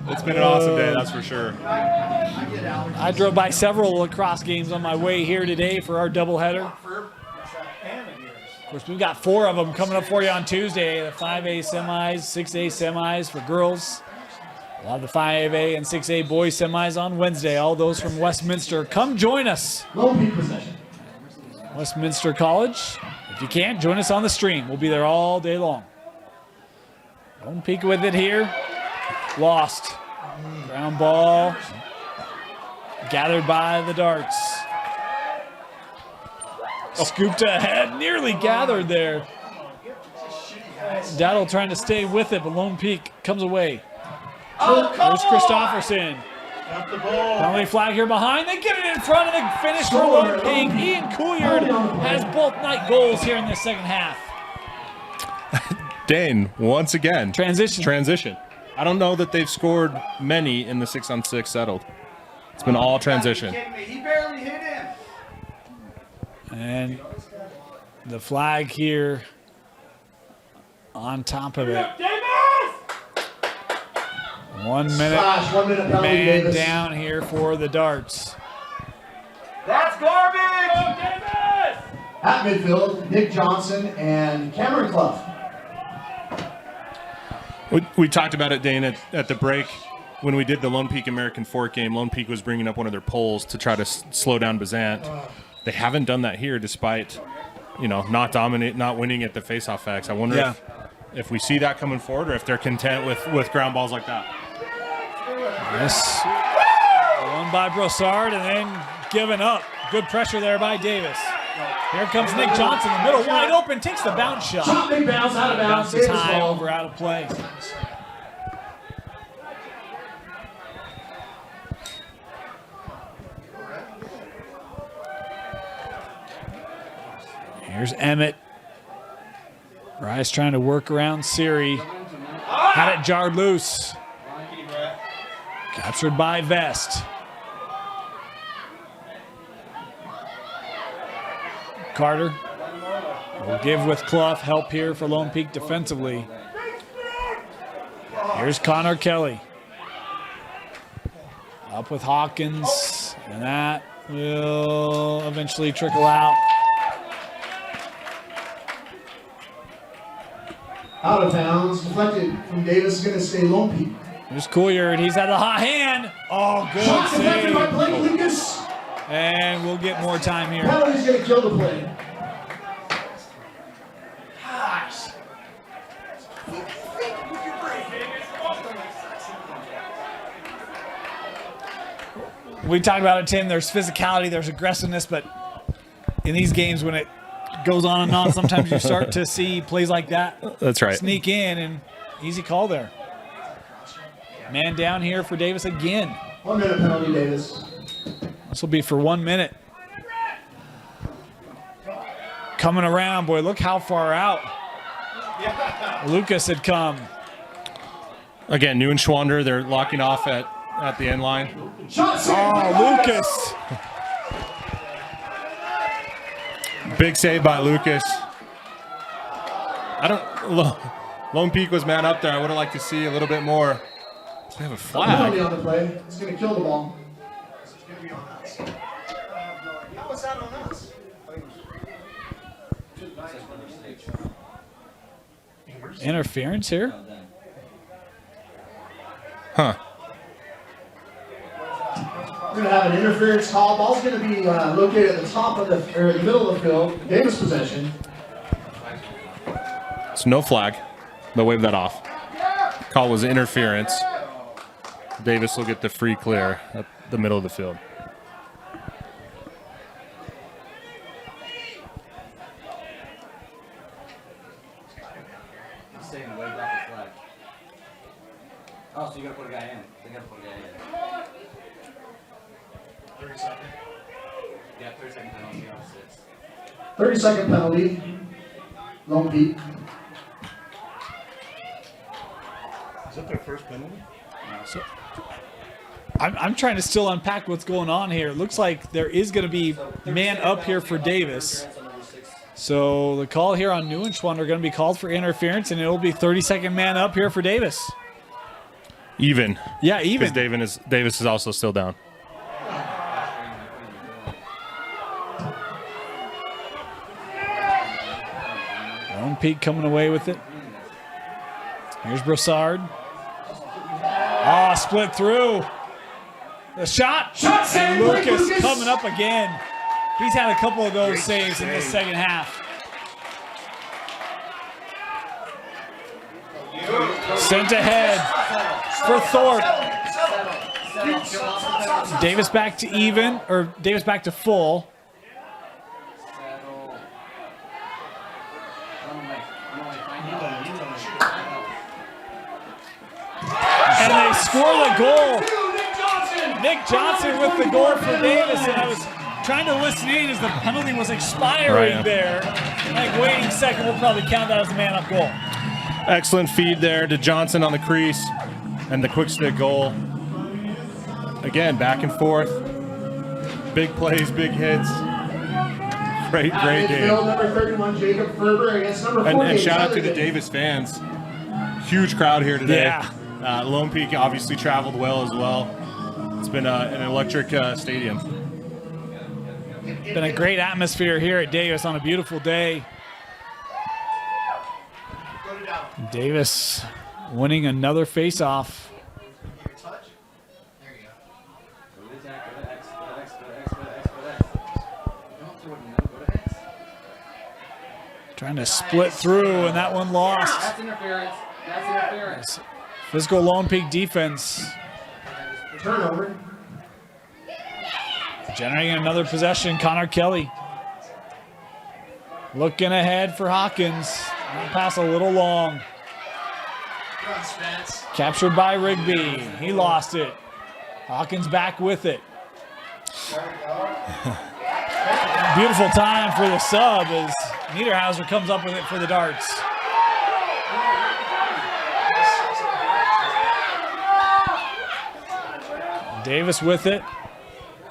It's been an awesome day, that's for sure. I drove by several lacrosse games on my way here today for our doubleheader. Of course, we've got 4 of them coming up for you on Tuesday. The 5A semis, 6A semis for girls. We'll have the 5A and 6A boys semis on Wednesday. All those from Westminster. Come join us. Lone Peak possession. Westminster College. If you can't, join us on the stream. We'll be there all day long. Lone Peak with it here. Lost. Ground ball. Gathered by the Darts. Scooped ahead. Nearly gathered there. Daddle trying to stay with it, but Lone Peak comes away. There's Christofferson. Penalty flag here behind. They get it in front of the finish for Lone Peak. Ian Couillard has both night goals here in the second half. Dane, once again. Transition. I don't know that they've scored many in the 6-on-6 settled. It's been all transition. He barely hit him. And the flag here on top of it. 1 minute. Slash, 1 minute penalty, Man Davis. down here for the Darts. That's garbage. At midfield, Nick Johnson and Cameron Clough. We talked about it, Dane, at the break when we did the Lone Peak American Fork game. Lone Peak was bringing up one of their poles to try to slow down Bazant. They haven't done that here, despite not winning at the faceoff facts. I wonder if we see that coming forward, or if they're content with ground balls like that. Yes. Won by Brossard and then given up. Good pressure there by Davis. Here comes Nick Johnson in the middle, wide open, takes the bounce shot. Shot, big bounce, out of bounds. Bounces Davis high ball. over, out of play. Here's Emmett. Rice trying to work around Siri. Had it jarred loose. Captured by Vest. Carter will give with Clough. Help here for Lone Peak defensively. Here's Connor Kelly. Up with Hawkins. And that will eventually trickle out. Out of bounds. Deflected from Davis. Is going to stay Lone Peak. Here's Couillard. He's had a hot hand. Oh, good Shot deflected by Blake save. Lucas. And we'll get more time here. Penalty's going to kill the play. We talked about it, Tim. There's physicality, there's aggressiveness, but in these games when it goes on and on, sometimes you start to see plays like that. That's right. Sneak in, and easy call there. Man down here for Davis again. 1 minute penalty, Davis. This will be for 1 minute. Coming around, boy, look how far out Lucas had come. Again, New and Schwander, they're locking off at the end line. Shot saved by Oh, Lucas. Big save by Lucas. Lone Peak was man up there. I would have liked to see a little bit more. They have a Penalty flag. on the play. It's going to kill the ball. It's going to be on us. How was that on us? Interference here. Huh. We're going to have an interference call. Ball's going to be located at the top of the middle of the field. Davis possession. So no flag. They'll wave that off. Call was interference. Davis will get the free clear at the middle of the field. He's saying way back the flag. Oh, so you got to put a guy in. They got to put a guy in. 30 seconds. Yeah, 30 second penalty on 6. 30-second penalty. Lone Peak. that their first penalty? So, I'm trying to still unpack what's going on here. It looks like there is going to be man up here for Davis. So the call here on Neuenschwander are going to be called for interference, and it will be 30-second man up here for Davis. Even. Yeah, even. Because Davis is also still down. Lone Peak coming away with it. Here's Broussard. Oh, split through. The shot. And Lucas coming up again. He's had a couple of those saves in the second half. Sent ahead for Thorpe. Davis back to even, or Davis back to full. And they score the goal. Nick Johnson with the goal for Davis, and I was trying to listen in as the penalty was expiring there. Like, waiting a second, we'll probably count that as a man-up goal. Excellent feed there to Johnson on the crease, and the quick stick goal. Again, back and forth. Big plays, big hits. Great game. Number 31, Jacob Ferber against number 48. And shout out to the Davis fans. Huge crowd here today. Yeah. Lone Peak obviously traveled well as well. It's been an electric stadium. Been a great atmosphere here at Davis on a beautiful day. Davis winning another face-off. Trying to split through, and that one lost. That's interference. That's interference. Physical Lone Peak defense. Turnover. Generating another possession, Connor Kelly. Looking ahead for Hawkins. That pass a little long. Captured by Rigby. He lost it. Hawkins back with it. Beautiful time for the sub as Niederhauser comes up with it for the Darts. Davis with it.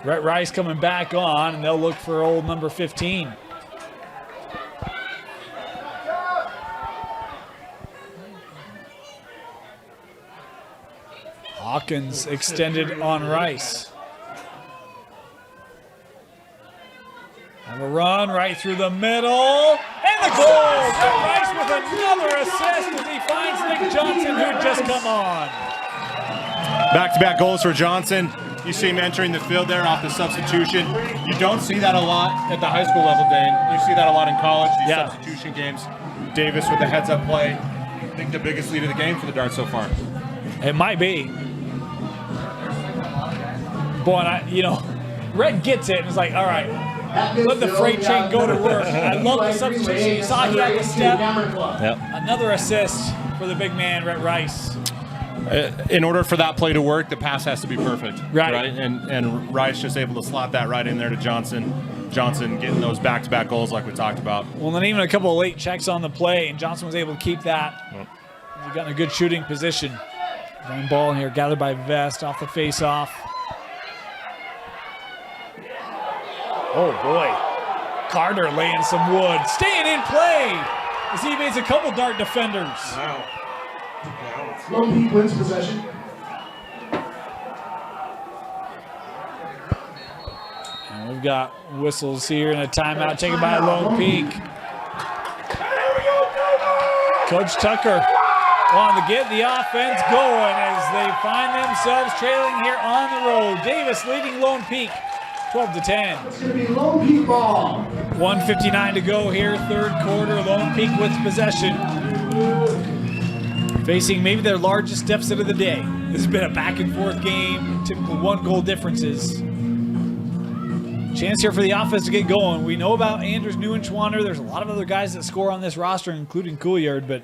Rhett Rice coming back on, and they'll look for old number 15. Hawkins extended on Rice. Have a run right through the middle, and the goal! Rhett Rice with another assist as he finds Nick Johnson, who had just come on. Back-to-back goals for Johnson. You see him entering the field there off the substitution. You don't see that a lot at the high school level, Dane. You see that a lot in college, these substitution games. Davis with the heads-up play. I think the biggest lead of the game for the Darts so far. It might be. Boy, Rhett gets it and is like, all right, let the freight train go to work. I love the substitution. You saw he had the step. Yep. Another assist for the big man, Rhett Rice. In order for that play to work, the pass has to be perfect. Right. And Rice just able to slot that right in there to Johnson. Johnson getting those back-to-back goals like we talked about. Well, then even a couple of late checks on the play, and Johnson was able to keep that. He got in a good shooting position. Running ball in here, gathered by Vest off the face-off. Oh, boy. Carter laying some wood. Staying in play as he evades a couple Dart defenders. Wow. Lone Peak wins possession. And we've got whistles here and a timeout taken by Lone Peak. Coach Tucker wanting to get the offense going as they find themselves trailing here on the road. Davis leading Lone Peak 12-10. It's going to be Lone Peak ball. 1:59 to go here, third quarter. Lone Peak with possession. Facing maybe their largest deficit of the day. This has been a back and forth game, typical one-goal differences. Chance here for the offense to get going. We know about Anders Neuenschwander. There's a lot of other guys that score on this roster, including Couillard, but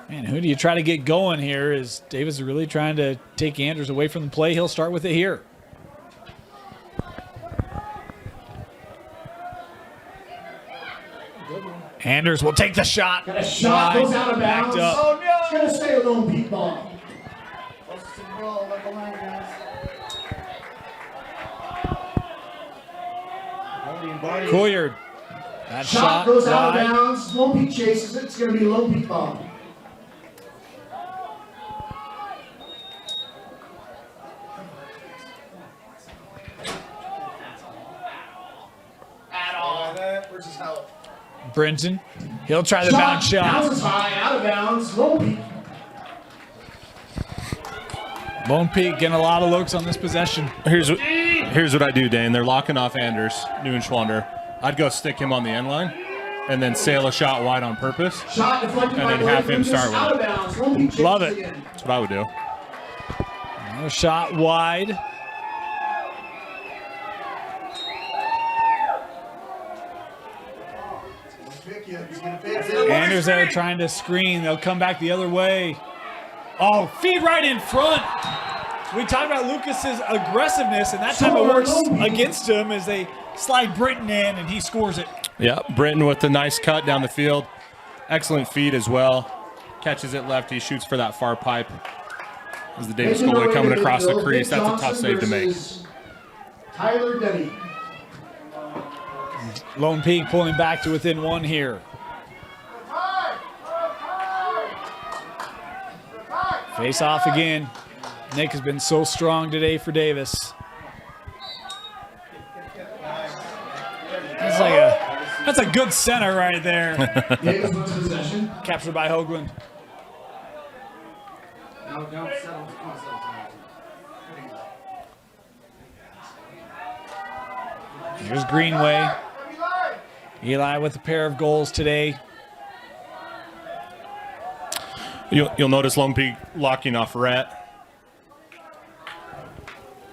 man, who do you try to get going here? Is Davis really trying to take Anders away from the play? He'll start with it here. Anders will take the shot. Got a shot, goes out of bounds. Backed up. Oh, no! It's going to stay a Lone Peak ball. Closest to the ball, like the line, guys. Couillard. That Shot goes out wide. of bounds. Lone Peak chases it. It's going to be a Lone Peak ball. Brinson. He'll try the bounce shot. Bounces high, out of bounds. Lone Peak. Lone Peak getting a lot of looks on this possession. Here's what I do, Dane. They're locking off Anders, Neuenschwander. I'd go stick him on the end line and then sail a shot wide on purpose. Shot deflected And by then have him Lucas, start with out it. of bounds. Lone Peak chases Love it. again. That's what I would do. Another shot wide. Anders there trying to screen. They'll come back the other way. Oh, feed right in front. We talked about Lucas's aggressiveness, and that time it works against him as they slide Britton in, and he scores it. Yeah, Britton with the nice cut down the field. Excellent feed as well. Catches it left. He shoots for that far pipe. As the Davis goalie coming across the crease. That's a tough save to make. Tyler Denny. Lone Peak pulling back to within one here. Face off again. Nick has been so strong today for Davis. That's a good center right there. Davis wins possession. Captured by Hoagland. No, don't settle. Come on, settle. Here's Greenway. Eli with a pair of goals today. You'll notice Lone Peak locking off Rhett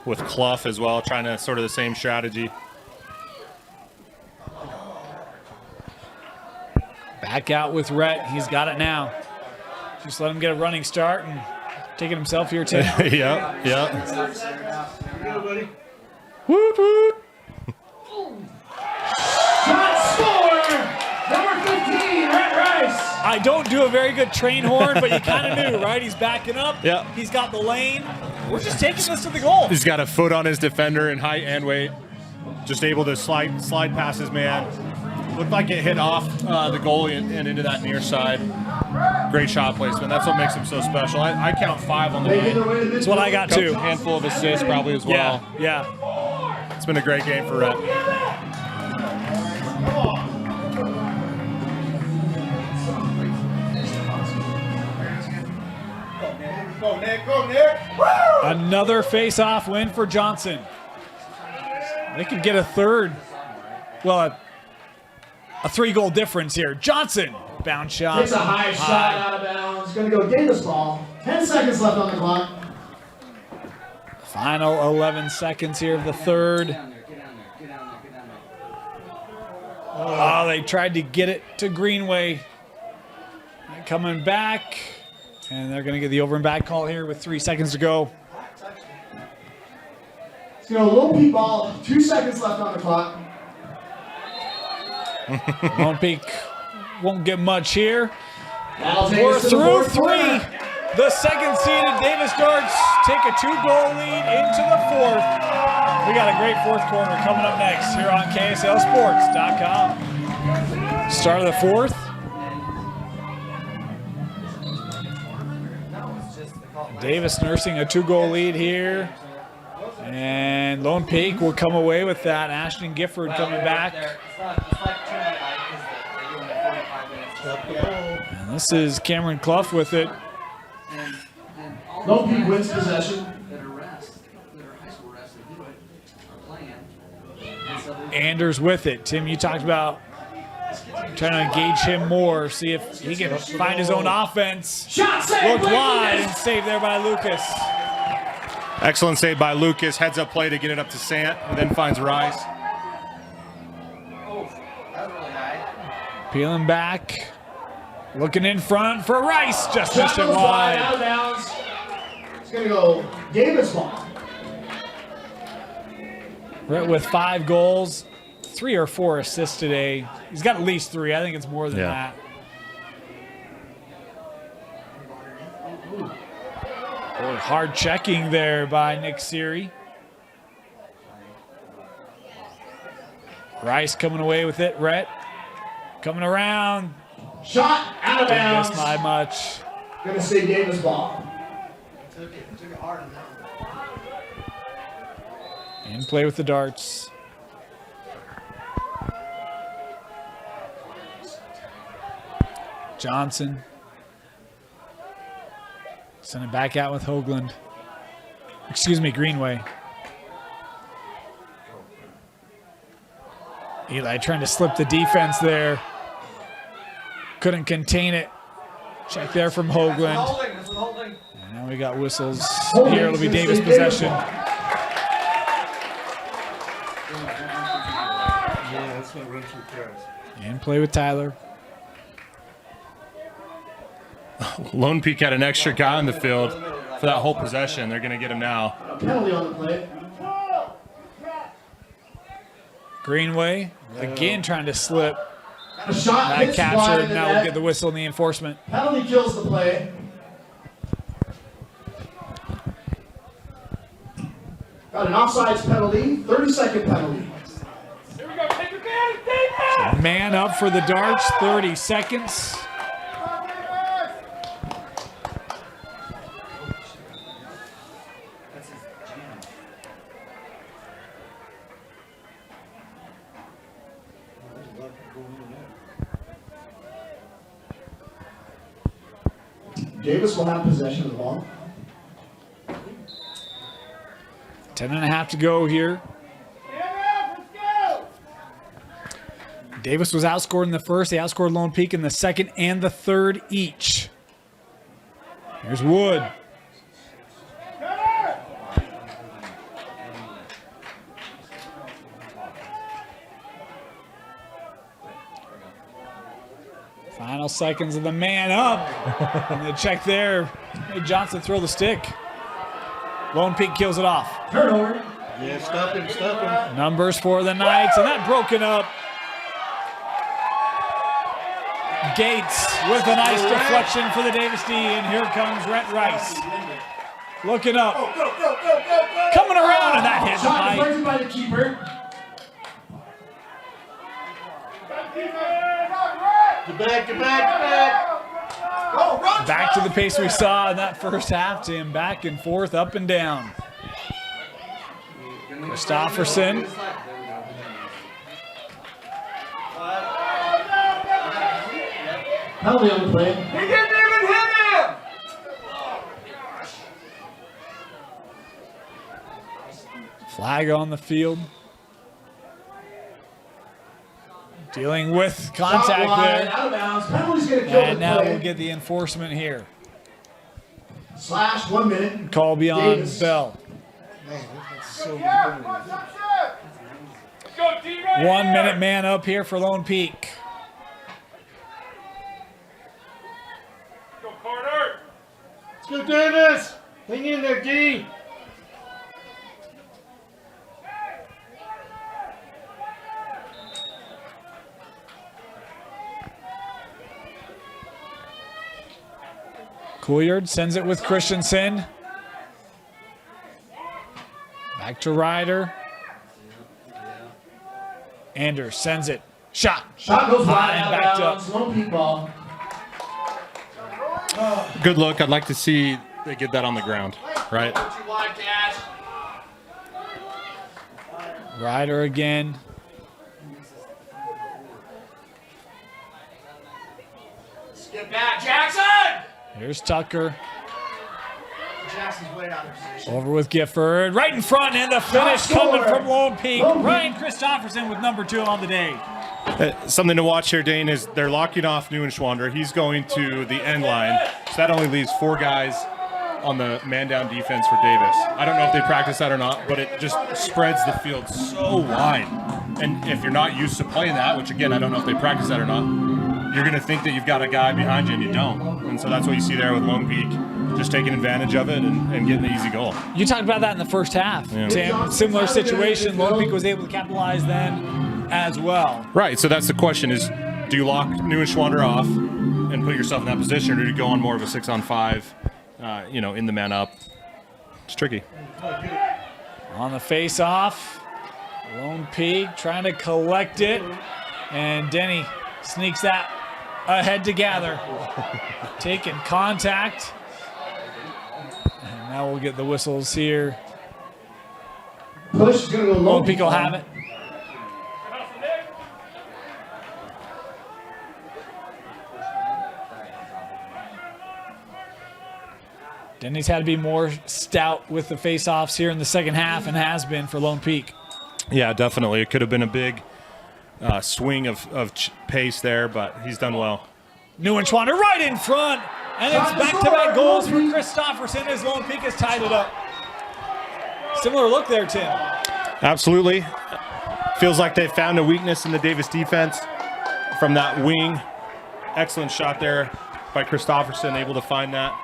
with Clough as well, trying to sort of the same strategy. Back out with Rhett. He's got it now. Just let him get a running start and taking himself here, Tim. yeah. Woot woot. Shot score! Number 15, Rhett Rice. I don't do a very good train horn, but you kind of knew, right? He's backing up. Yeah. He's got the lane. We're just taking this to the goal. He's got a foot on his defender in height and weight. Just able to slide past his man. Looked like it hit off the goalie and into that near side. Great shot placement. That's what makes him so special. I count 5 on the night. That's what I got too. Handful of assists probably as well. Yeah. It's been a great game for Rhett. Go, Nick. Go, Nick. Another face-off win for Johnson. They could get a third. Well, a 3-goal difference here. Johnson, bounce shot. Takes a high shot out of bounds. Going to go Davis ball. 10 seconds left on the clock. Final 11 seconds here of the third. Get down there. Oh, they tried to get it to Greenway. Coming back. And they're going to get the over and back call here with 3 seconds to go. It's going to Lone Peak ball. 2 seconds left on the clock. Lone Peak won't get much here. That'll take We're us to the through fourth 3. quarter. The second-seeded Davis Darts take a 2-goal lead into the 4th. We got a great 4th quarter coming up next here on KSLSports.com. Start of the 4th. Davis nursing a 2-goal lead here. And Lone Peak will come away with that. Ashton Gifford coming back. And this is Cameron Clough with it. Lone Peak wins possession. Anders with it. Tim, you talked about trying to engage him more, see if he can find his own offense. Shot save. Looked wide and saved there by Lucas. Excellent save by Lucas. Heads up play to get it up to Sant, and then finds Rice. Peeling back. Looking in front for Rice. Just Shot missed it goes wide, wide. out of bounds. It's going to go Davis ball. Rhett with 5 goals, 3 or 4 assists today. He's got at least 3. I think it's more than that. Boy, hard checking there by Nick Seary. Rice coming away with it. Rhett coming around. Shot out of Didn't miss bounds. by much. Gonna say Davis ball. Took it hard on that one. In play with the darts. Johnson. Send it back out with Hoagland. Excuse me, Greenway. Eli trying to slip the defense there. Couldn't contain it. Check there from Hoagland. That's holding. And now we got whistles. Here it'll be Davis possession. Yeah, that's not run through crowds. In play with Tyler. Lone Peak had an extra guy on the field for that whole possession. They're going to get him now. Penalty on the play. Greenway again trying to slip. A shot That hits wide captured. of the Now we'll net. get the whistle and the enforcement. Penalty kills the play. Got an offsides penalty, 30-second penalty. Man up for the darts, 30 seconds. That's his jam. 'Davis will have possession of the ball. 10.5 to go here. Davis was outscored in the first. They outscored Lone Peak in the second and the third each. Here's Wood. Final seconds of the man up. And the check there made Johnson throw the stick. Lone Peak kills it off. Turnover. Yeah, stop him. Numbers for the Knights, and that broken up. Gates with a nice deflection for the Davis D, and here comes Rhett Rice. Looking up. Coming around, and that hits Shot Mike. deflected by the keeper. Get back. Back to the pace we saw in that first half, Tim. Back and forth, up and down. Christofferson. Penalty on the play. He didn't even hit him! Flag on the field. Dealing with contact Shot wide, there. out of bounds. Penalty's going to kill And the now play. we'll get the enforcement here. Slash 1 minute. Call beyond Davis. bell. So good. 1 minute man up here for Lone Peak. Let's go, Davis. Hang in there, D. Couillard sends it with Christensen. Back to Ryder. Anders sends it. Shot. Shot goes High wide, and out of backed bounds. Lone Peak ball. Good look. I'd like to see they get that on the ground, right? Ryder again. Get back, Jackson! Here's Tucker. Jackson's way out of position. Over with Gifford. Right in front, and the finish Top coming scorer. from Lone Peak. Lone Peak. Ryan Christofferson with number 2 on the day. Something to watch here, Dane, is they're locking off Neuenschwander. He's going to the end line. So that only leaves 4 guys on the man-down defense for Davis. I don't know if they practice that or not, but it just spreads the field so wide. And if you're not used to playing that, which again, I don't know if they practice that or not, you're going to think that you've got a guy behind you and you don't. And so that's what you see there with Lone Peak, just taking advantage of it and getting the easy goal. You talked about that in the first half, Yeah. Tim. Similar situation. Lone Peak was able to capitalize then as well. Right, so that's the question is, do you lock Neuenschwander off and put yourself in that position, or do you go on more of a 6-on-5 in the man up. It's tricky. On the face-off, Lone Peak trying to collect it, and Denny sneaks that ahead to gather. Taking contact. And now we'll get the whistles here. Push is going to go Lone Peak will have it. Denny's had to be more stout with the face-offs here in the second half and has been for Lone Peak. Yeah, definitely. It could have been a big swing of pace there, but he's done well. Neuenschwander right in front, and it's back-to-back goals for Christofferson as Lone Peak has tied it up. Similar look there, Tim. Absolutely. Feels like they found a weakness in the Davis defense from that wing. Excellent shot there by Christofferson, able to find that.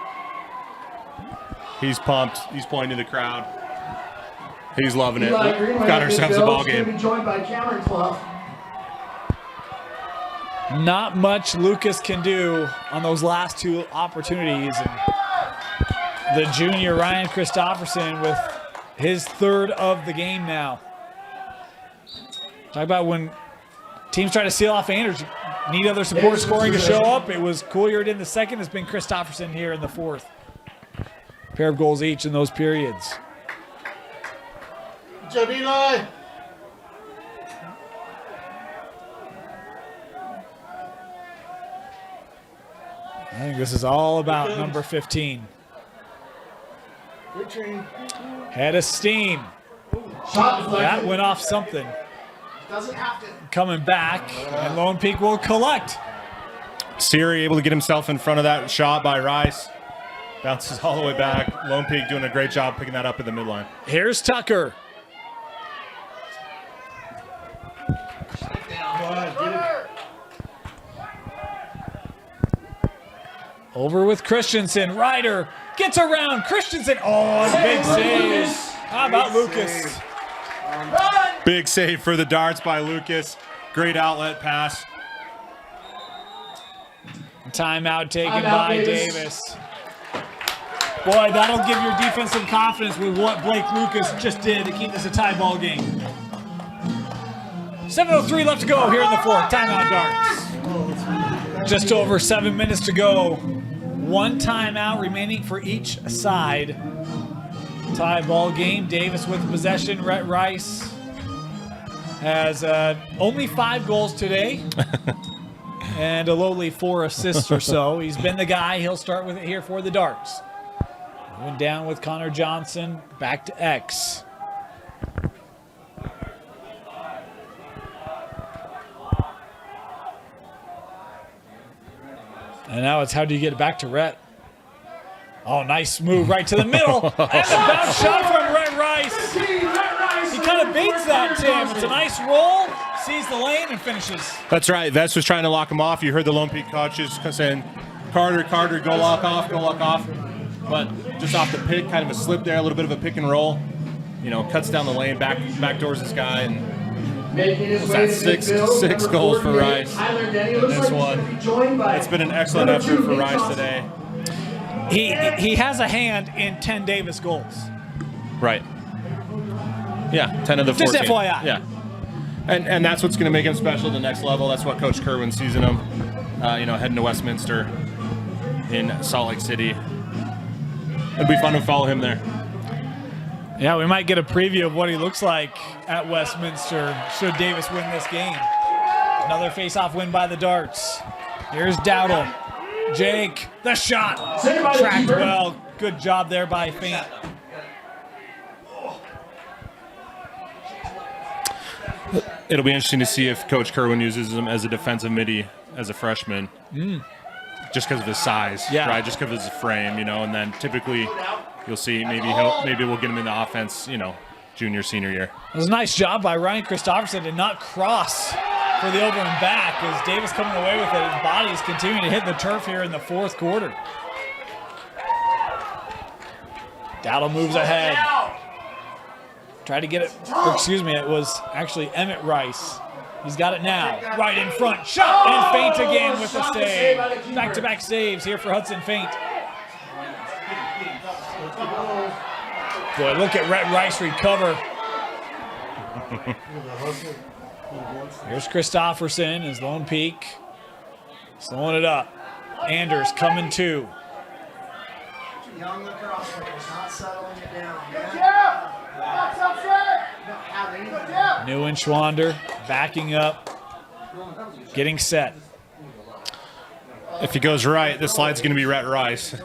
He's pumped. He's pointing to the crowd. He's loving it. Got ourselves a ball game. Not much Lucas can do on those last two opportunities. And the junior Ryan Christofferson with his third of the game now. Talk about when teams try to seal off Anders, need other support scoring to show up. It was Couillard in the second. It's been Christofferson here in the fourth. Pair of goals each in those periods. Good job, Eli. I think this is all about number 15. Head of steam. Shot deflected. That went off something. Doesn't have to. Coming back, and Lone Peak will collect. Siri able to get himself in front of that shot by Rice. Bounces all the way back. Lone Peak doing a great job picking that up in the midline. Here's Tucker. Over with Christensen. Ryder gets around. Christensen. Oh, big save. How about Lucas? Big save for the darts by Lucas. Great outlet pass. Timeout taken by Davis. Boy, that'll give your defense some confidence with what Blake Lucas just did to keep this a tie ball game. 7:03 left to go here in the fourth. Timeout Darts. Just over 7 minutes to go. One timeout remaining for each side. Tie ball game. Davis with possession. Rhett Rice has only 5 goals today. And a lowly 4 assists or so. He's been the guy. He'll start with it here for the Darts. Went down with Connor Johnson. Back to X. And now it's how do you get it back to Rhett? Oh, nice move right to the middle. And the bounce shot from Rhett Rice. He kind of beats that, Tim. It's a nice roll. Sees the lane and finishes. That's right. Vest was trying to lock him off. You heard the Lone Peak coaches saying, Carter, go lock off, go lock off. But just off the pick, kind of a slip there, a little bit of a pick and roll. You know, cuts down the lane, backdoors this guy, and what's that, six goals for Rice in this one. It's been an excellent effort for Rice today. He has a hand in 10 Davis goals. Right. Yeah, 10 of the 14. Just FYI. Yeah. And that's what's going to make him special at the next level. That's what Coach Kerwin sees in him. Heading to Westminster in Salt Lake City. It'll be fun to follow him there. Yeah, we might get a preview of what he looks like at Westminster should Davis win this game. Another face-off win by the Darts. Here's Dowdle. Jake, the shot. Tracked well. Good job there by Faint. It'll be interesting to see if Coach Kerwin uses him as a defensive midi as a freshman. Just because of his size, right? Just because of his frame, and then typically you'll see maybe we'll get him in the offense, junior, senior year. It was a nice job by Ryan Christofferson to not cross for the over and back as Davis coming away with it. His body is continuing to hit the turf here in the fourth quarter. Dowdle moves ahead. Tried to get it, it was actually Emmett Rice. He's got it now, right in front, shot, and Faint again with the save. Back-to-back saves here for Hudson Faint. Boy, look at Rhett Rice recover. Here's Christopherson as Lone Peak slowing it up. Anders coming too. Young lacrosse players not settling it down. Neuenschwander backing up, getting set. If he goes right, the slide's going to be Rhett Rice.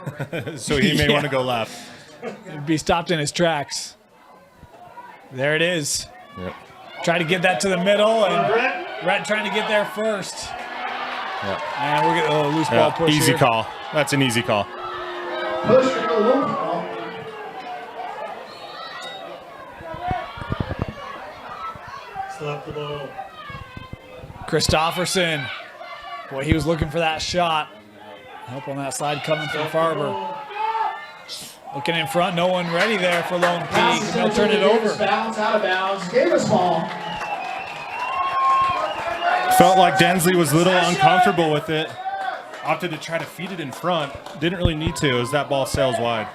So he may want to go left. He'd be stopped in his tracks. There it is. Yep. Try to get that to the middle, and Rhett trying to get there first. Yep. And we'll get a loose ball push Easy here. call. That's an easy call. Push to go Lone Peak ball. Slap the ball. Christopherson. Boy, he was looking for that shot. Help on that slide coming from Farber. Looking in front, no one ready there for Lone Peak. They'll turn it over. Bounce out of bounds. Davis ball. Felt like Densley was a little uncomfortable with it. Opted to try to feed it in front. Didn't really need to as that ball sails wide.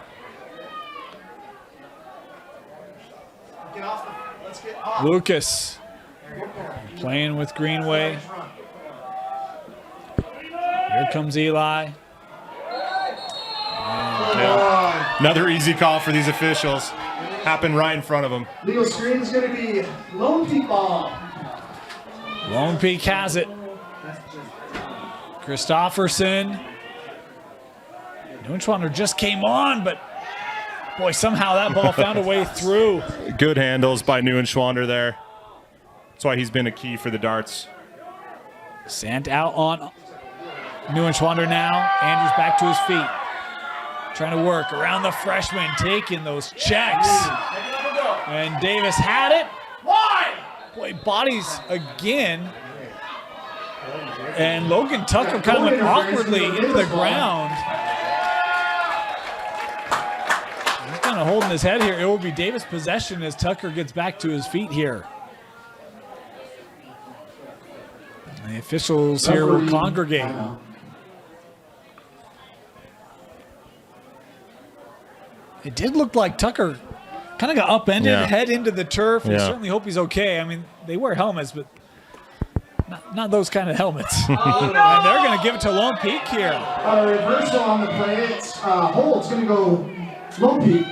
Get off the, let's get off. Lucas playing with Greenway. Here comes Eli. Another easy call for these officials. Happened right in front of them. Legal screen is going to be Lone Peak ball. Lone Peak has it. Christopherson. Neuenschwander just came on, but boy, somehow that ball found a way through. Good handles by Neuenschwander there. That's why he's been a key for the darts. Sent out on Neuenschwander now. Andrews back to his feet. Trying to work around the freshman, taking those checks. And Davis had it. Why? Boy, bodies again. And Logan Tucker kind of went awkwardly into the ground. He's kind of holding his head here. It will be Davis possession as Tucker gets back to his feet here. And the officials here will congregate. It did look like Tucker kind of got upended, head into the turf. We certainly hope he's okay. I mean, they wear helmets, but not those kind of helmets. And they're going to give it to Lone Peak here. Reversal on the play. It's Holt's going to go Lone Peak.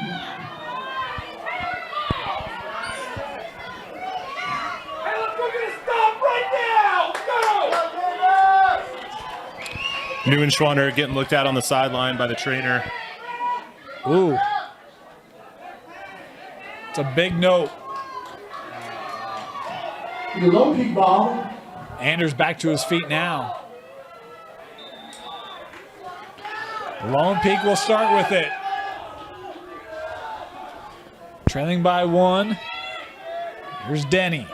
Neuenschwander getting looked at on the sideline by the trainer. Ooh. It's a big note. The Lone Peak ball. Anders back to his feet now. Lone Peak will start with it. Trailing by 1. Here's Denny.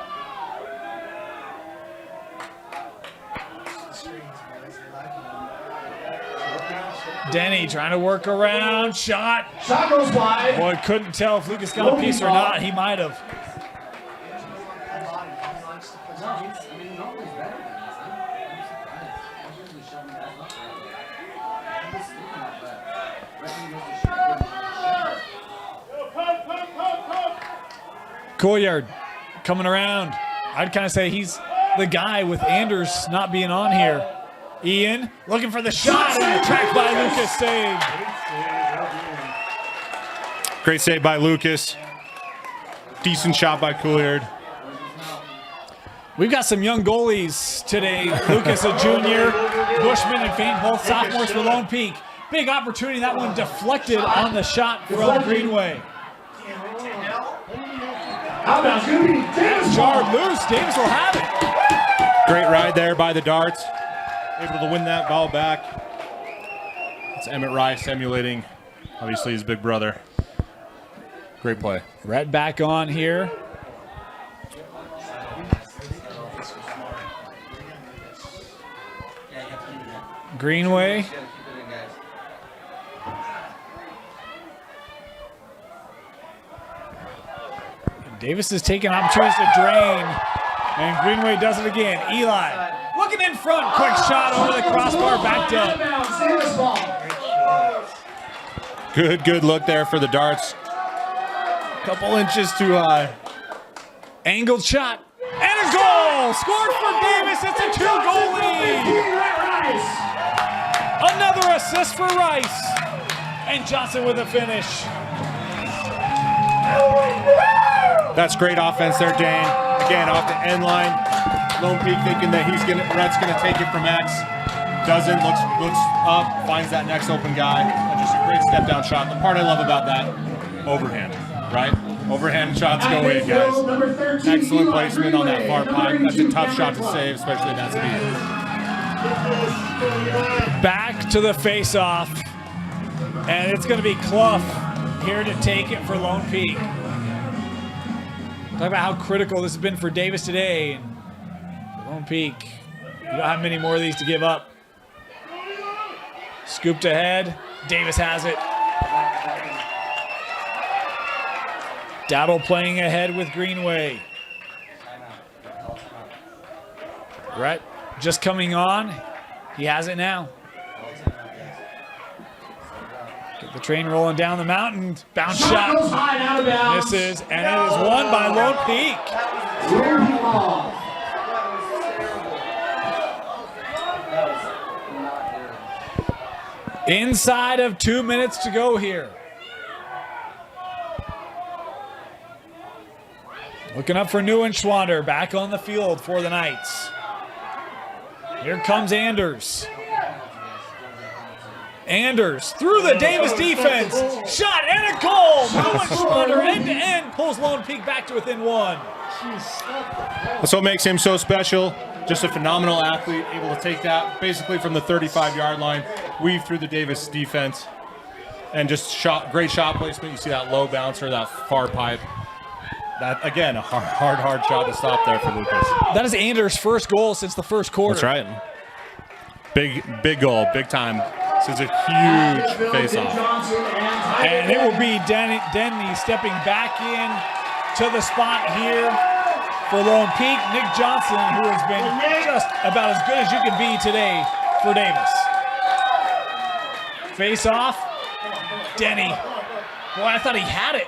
Denny trying to work around. Shot. Shot goes wide. Boy, couldn't tell if Lucas got a piece or not. He might have. Couillard coming around. I'd kind of say he's the guy with Anders not being on here. Ian looking for the shot and tracked by Lucas. Save. Great save by Lucas. Decent shot by Couillard. We've got some young goalies today. Lucas, a junior, Bushman and Fain, both sophomores for Lone Peak. Big opportunity. That one deflected on the shot from Greenway. That's jarred loose. Davis will have it. Great ride there by the darts. Able to win that ball back. It's Emmett Rice emulating, obviously, his big brother. Great play. Rhett back on here. Greenway. Davis is taking opportunities to drain, and Greenway does it again. Eli looking in front, quick shot over the crossbar, backed up. Good look there for the darts. Couple inches too high. Angled shot. And a goal! Scored for Davis. It's a 2-goal lead. Another assist for Rice. And Johnson with a finish. That's great offense there, Dane. Again, off the end line. Lone Peak thinking that Rhett's gonna take it from X. Doesn't, looks up, finds that next open guy. And just a great step down shot. The part I love about that, overhand, right? Overhand shots go in, guys. Excellent placement on that far pipe. That's a tough shot to save, especially at that speed. Back to the face-off. And it's going to be Clough here to take it for Lone Peak. Talk about how critical this has been for Davis today. And Lone Peak, you don't have many more of these to give up. Scooped ahead. Davis has it. Dowdle playing ahead with Greenway. Brett just coming on. He has it now. Get the train rolling down the mountain. Bounce shot. Misses. And it is won by Lone Peak. Inside of 2 minutes to go here. Looking up for Neuenschwander, back on the field for the Knights. Here comes Anders. Anders through the Davis defense. Shot and a goal. Neuenschwander end-to-end pulls Lone Peak back to within one. That's what makes him so special. Just a phenomenal athlete, able to take that basically from the 35-yard line, weave through the Davis defense, and just great shot placement. You see that low bouncer, that far pipe. That, again, a hard shot to stop there for Lucas. That is Anders' first goal since the first quarter. That's right. Big goal, big time. This is a huge face-off. And it will be Denny stepping back in to the spot here for Lone Peak. Nick Johnson, who has been just about as good as you can be today for Davis. Face-off. Denny. Boy, I thought he had it.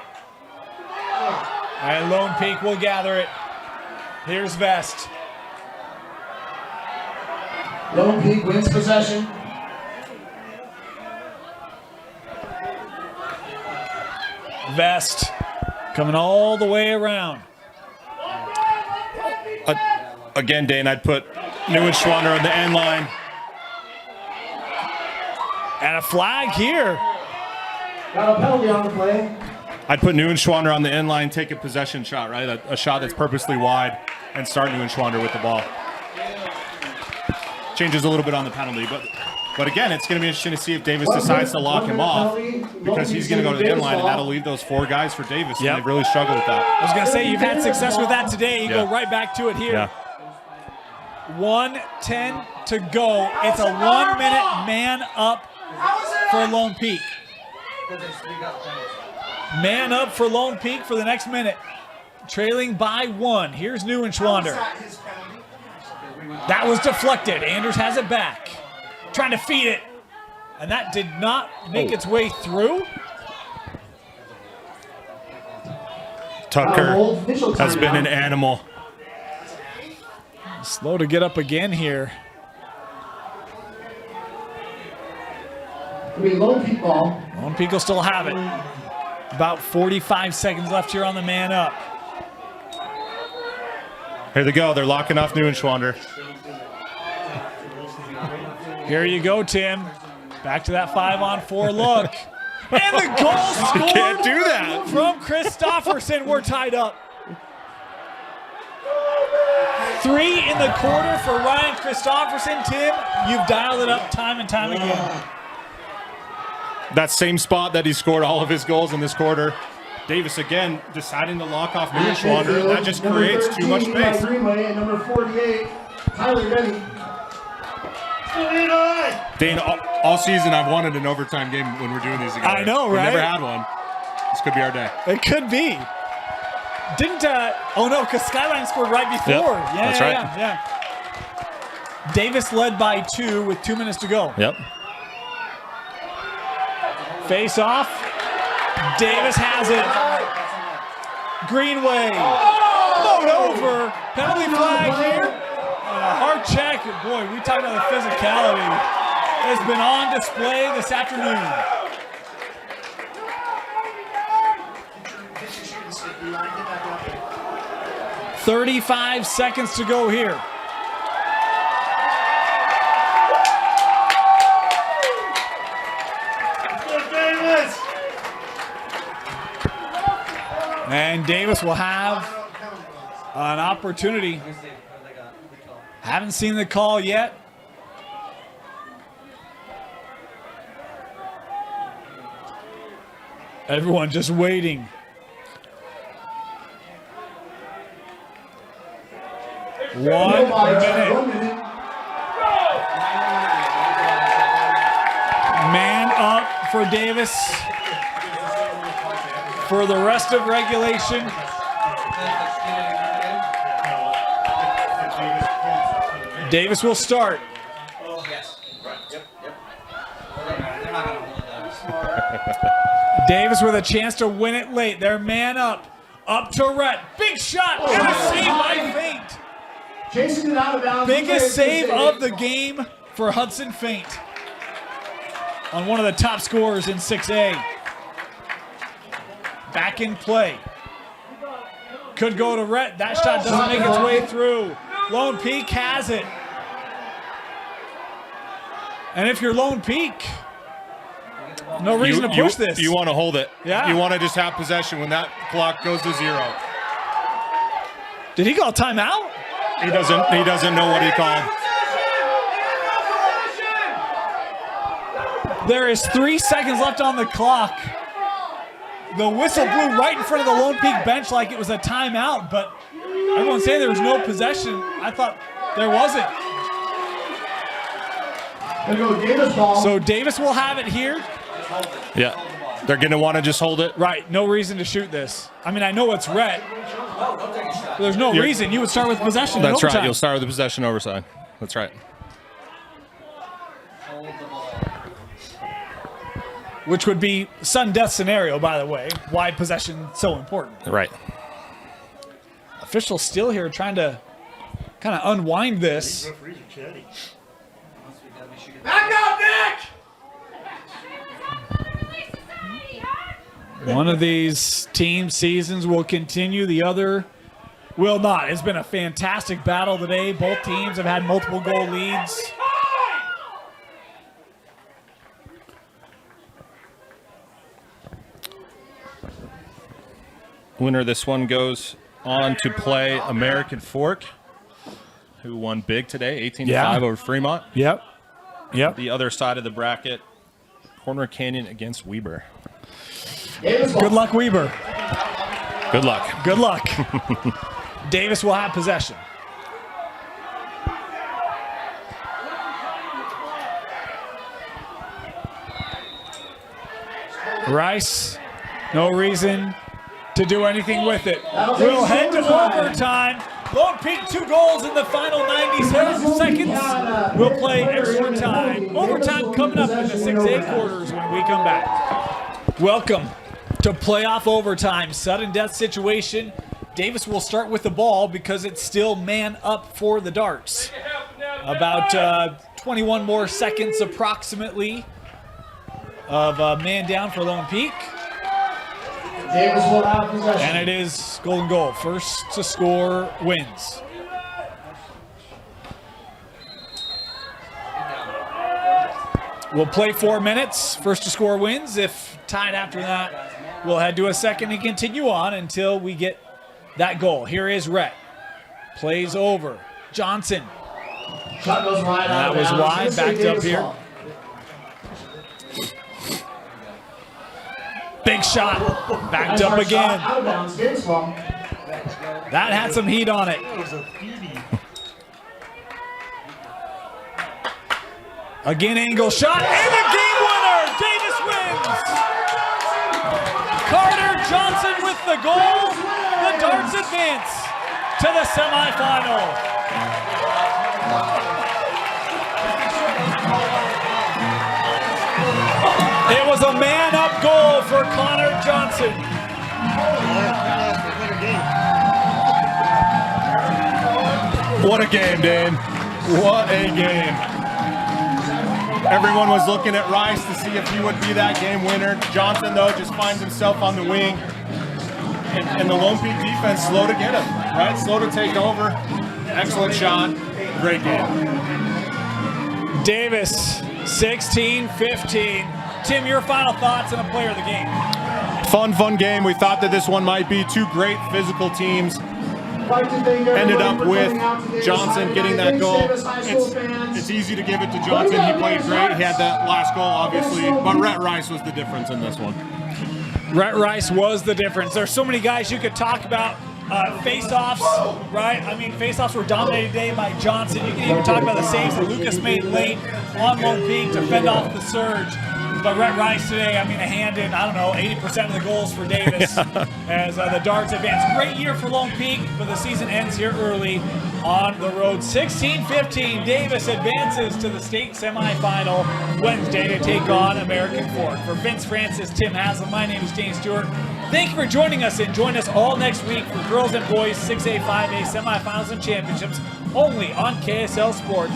And Lone Peak will gather it. Here's Vest. Lone Peak wins possession. Vest coming all the way around. Again, Dane, I'd put Neuenschwander on the end line. And a flag here. Got a penalty on the play. I'd put Neuenschwander on the end line, take a possession shot, right? A shot that's purposely wide, and start Neuenschwander with the ball. Changes a little bit on the penalty, but again, it's going to be interesting to see if Davis decides to lock him off, because he's going to go to the end line, and that'll leave those 4 guys for Davis. Yep. And they've really struggled with that. I was going to say, you've had success with that today. You go right back to it here. Yeah. 1:10 to go. It's a 1-minute man up for Lone Peak. Man up for Lone Peak for the next minute. Trailing by 1. Here's Neuenschwander. That was deflected. Anders has it back. Trying to feed it. And that did not make its way through. Tucker has been an animal. Slow to get up again here. Lone Peak ball. Lone Peak will still have it. About 45 seconds left here on the man up. Here they go. They're locking off Neuenschwander. Here you go, Tim. Back to that 5-on-4 look. And the goal scored. You can't do that. From Christofferson. We're tied up. 3 in the quarter for Ryan Christofferson. Tim, you've dialed it up time and time again. That same spot that he scored all of his goals in this quarter. Davis again deciding to lock off Neuenschwander. That just creates too much space. Number 48, Tyler Denny. Dane, all season I've wanted an overtime game when we're doing these together. I know, right? We never had one. This could be our day. It could be. Didn't, oh no, because Skyline scored right before. Yep, Yeah, that's right. Yeah. Davis led by 2 with 2 minutes to go. Yep. Face off. Davis has it. Greenway. Float over. Penalty flag here. And a hard check. Boy, we talked about the physicality. Has been on display this afternoon. 35 seconds to go here. And Davis will have an opportunity. Haven't seen the call yet. Everyone just waiting. One minute. Man up for Davis for the rest of regulation. Davis will start. Davis with a chance to win it late. They're man up. Up to Rhett. Big shot. And a save by Feint. Chasing it out of bounds. Biggest save of the game for Hudson Feint on one of the top scorers in 6A. Back in play. Could go to Rhett. That shot doesn't make its way through. Lone Peak has it. And if you're Lone Peak, no reason to push this. You want to hold it. Yeah. You want to just have possession when that clock goes to 0. Did he call timeout? He doesn't know what he called. There is 3 seconds left on the clock. The whistle blew right in front of the Lone Peak bench like it was a timeout, but everyone's saying there was no possession. I thought there wasn't. So Davis will have it here. Yeah. They're going to want to just hold it. Right. No reason to shoot this. I mean, I know it's Rhett. But there's no reason. You would start with possession. That's right. You'll start with the possession overside. That's right. Which would be sudden death scenario, by the way. Why possession so important. Right. Officials still here trying to kind of unwind this. Back up, Nick! One of these team seasons will continue, the other will not. It's been a fantastic battle today. Both teams have had multiple goal leads. Winner of this one goes on to play American Fork, who won big today, 18-5 over Fremont. Yep. The other side of the bracket, Corner Canyon against Weber. Good luck, Weber. Good luck. Good luck. Davis will have possession. Rice, no reason to do anything with it. We'll head to overtime. Lone Peak 2 goals in the final 97 seconds. We'll play extra time. Overtime coming up in the 6A quarters when we come back. Welcome to playoff overtime. Sudden death situation. Davis will start with the ball because it's still man up for the Darts. About 21 more seconds approximately of man down for Lone Peak. Davis will have possession. And it is golden goal. First to score wins. We'll play 4 minutes. First to score wins. If tied after that, we'll head to a second and continue on until we get that goal. Here is Rhett. Plays over. Johnson. Shot goes wide. That was wide. Backed up here. Big shot. Backed up again. Out of bounds. Davis ball. That had some heat on it. Again, angle shot, and a game winner! Davis wins! Carter Johnson with the goal. The Darts advance to the semifinal. It was a man-up goal for Connor Johnson. What a game, Dane. What a game. Everyone was looking at Rice to see if he would be that game winner. Johnson, though, just finds himself on the wing. And the Lone Peak defense slow to get him, right? Slow to take over. Excellent shot. Great game. Davis, 16-15. Tim, your final thoughts on a player of the game? Fun game. We thought that this one might be two great physical teams. Ended up with Johnson getting that goal. It's easy to give it to Johnson. He played great. He had that last goal, obviously. But Rhett Rice was the difference in this one. Rhett Rice was the difference. There's so many guys you could talk about. Face-offs, right? I mean, face-offs were dominated today by Johnson. You can even talk about the saves that Lucas made late on Lone Peak to fend off the surge. But Rhett Rice today, I mean, a hand in, 80% of the goals for Davis as the Darts advance. Great year for Lone Peak, but the season ends here early on the road. 16-15, Davis advances to the state semifinal Wednesday to take on American Fork. For Vince Francis, Tim Haslam, my name is Dane Stewart. Thank you for joining us, and join us all next week for girls and boys 6A, 5A semifinals and championships only on KSL Sports.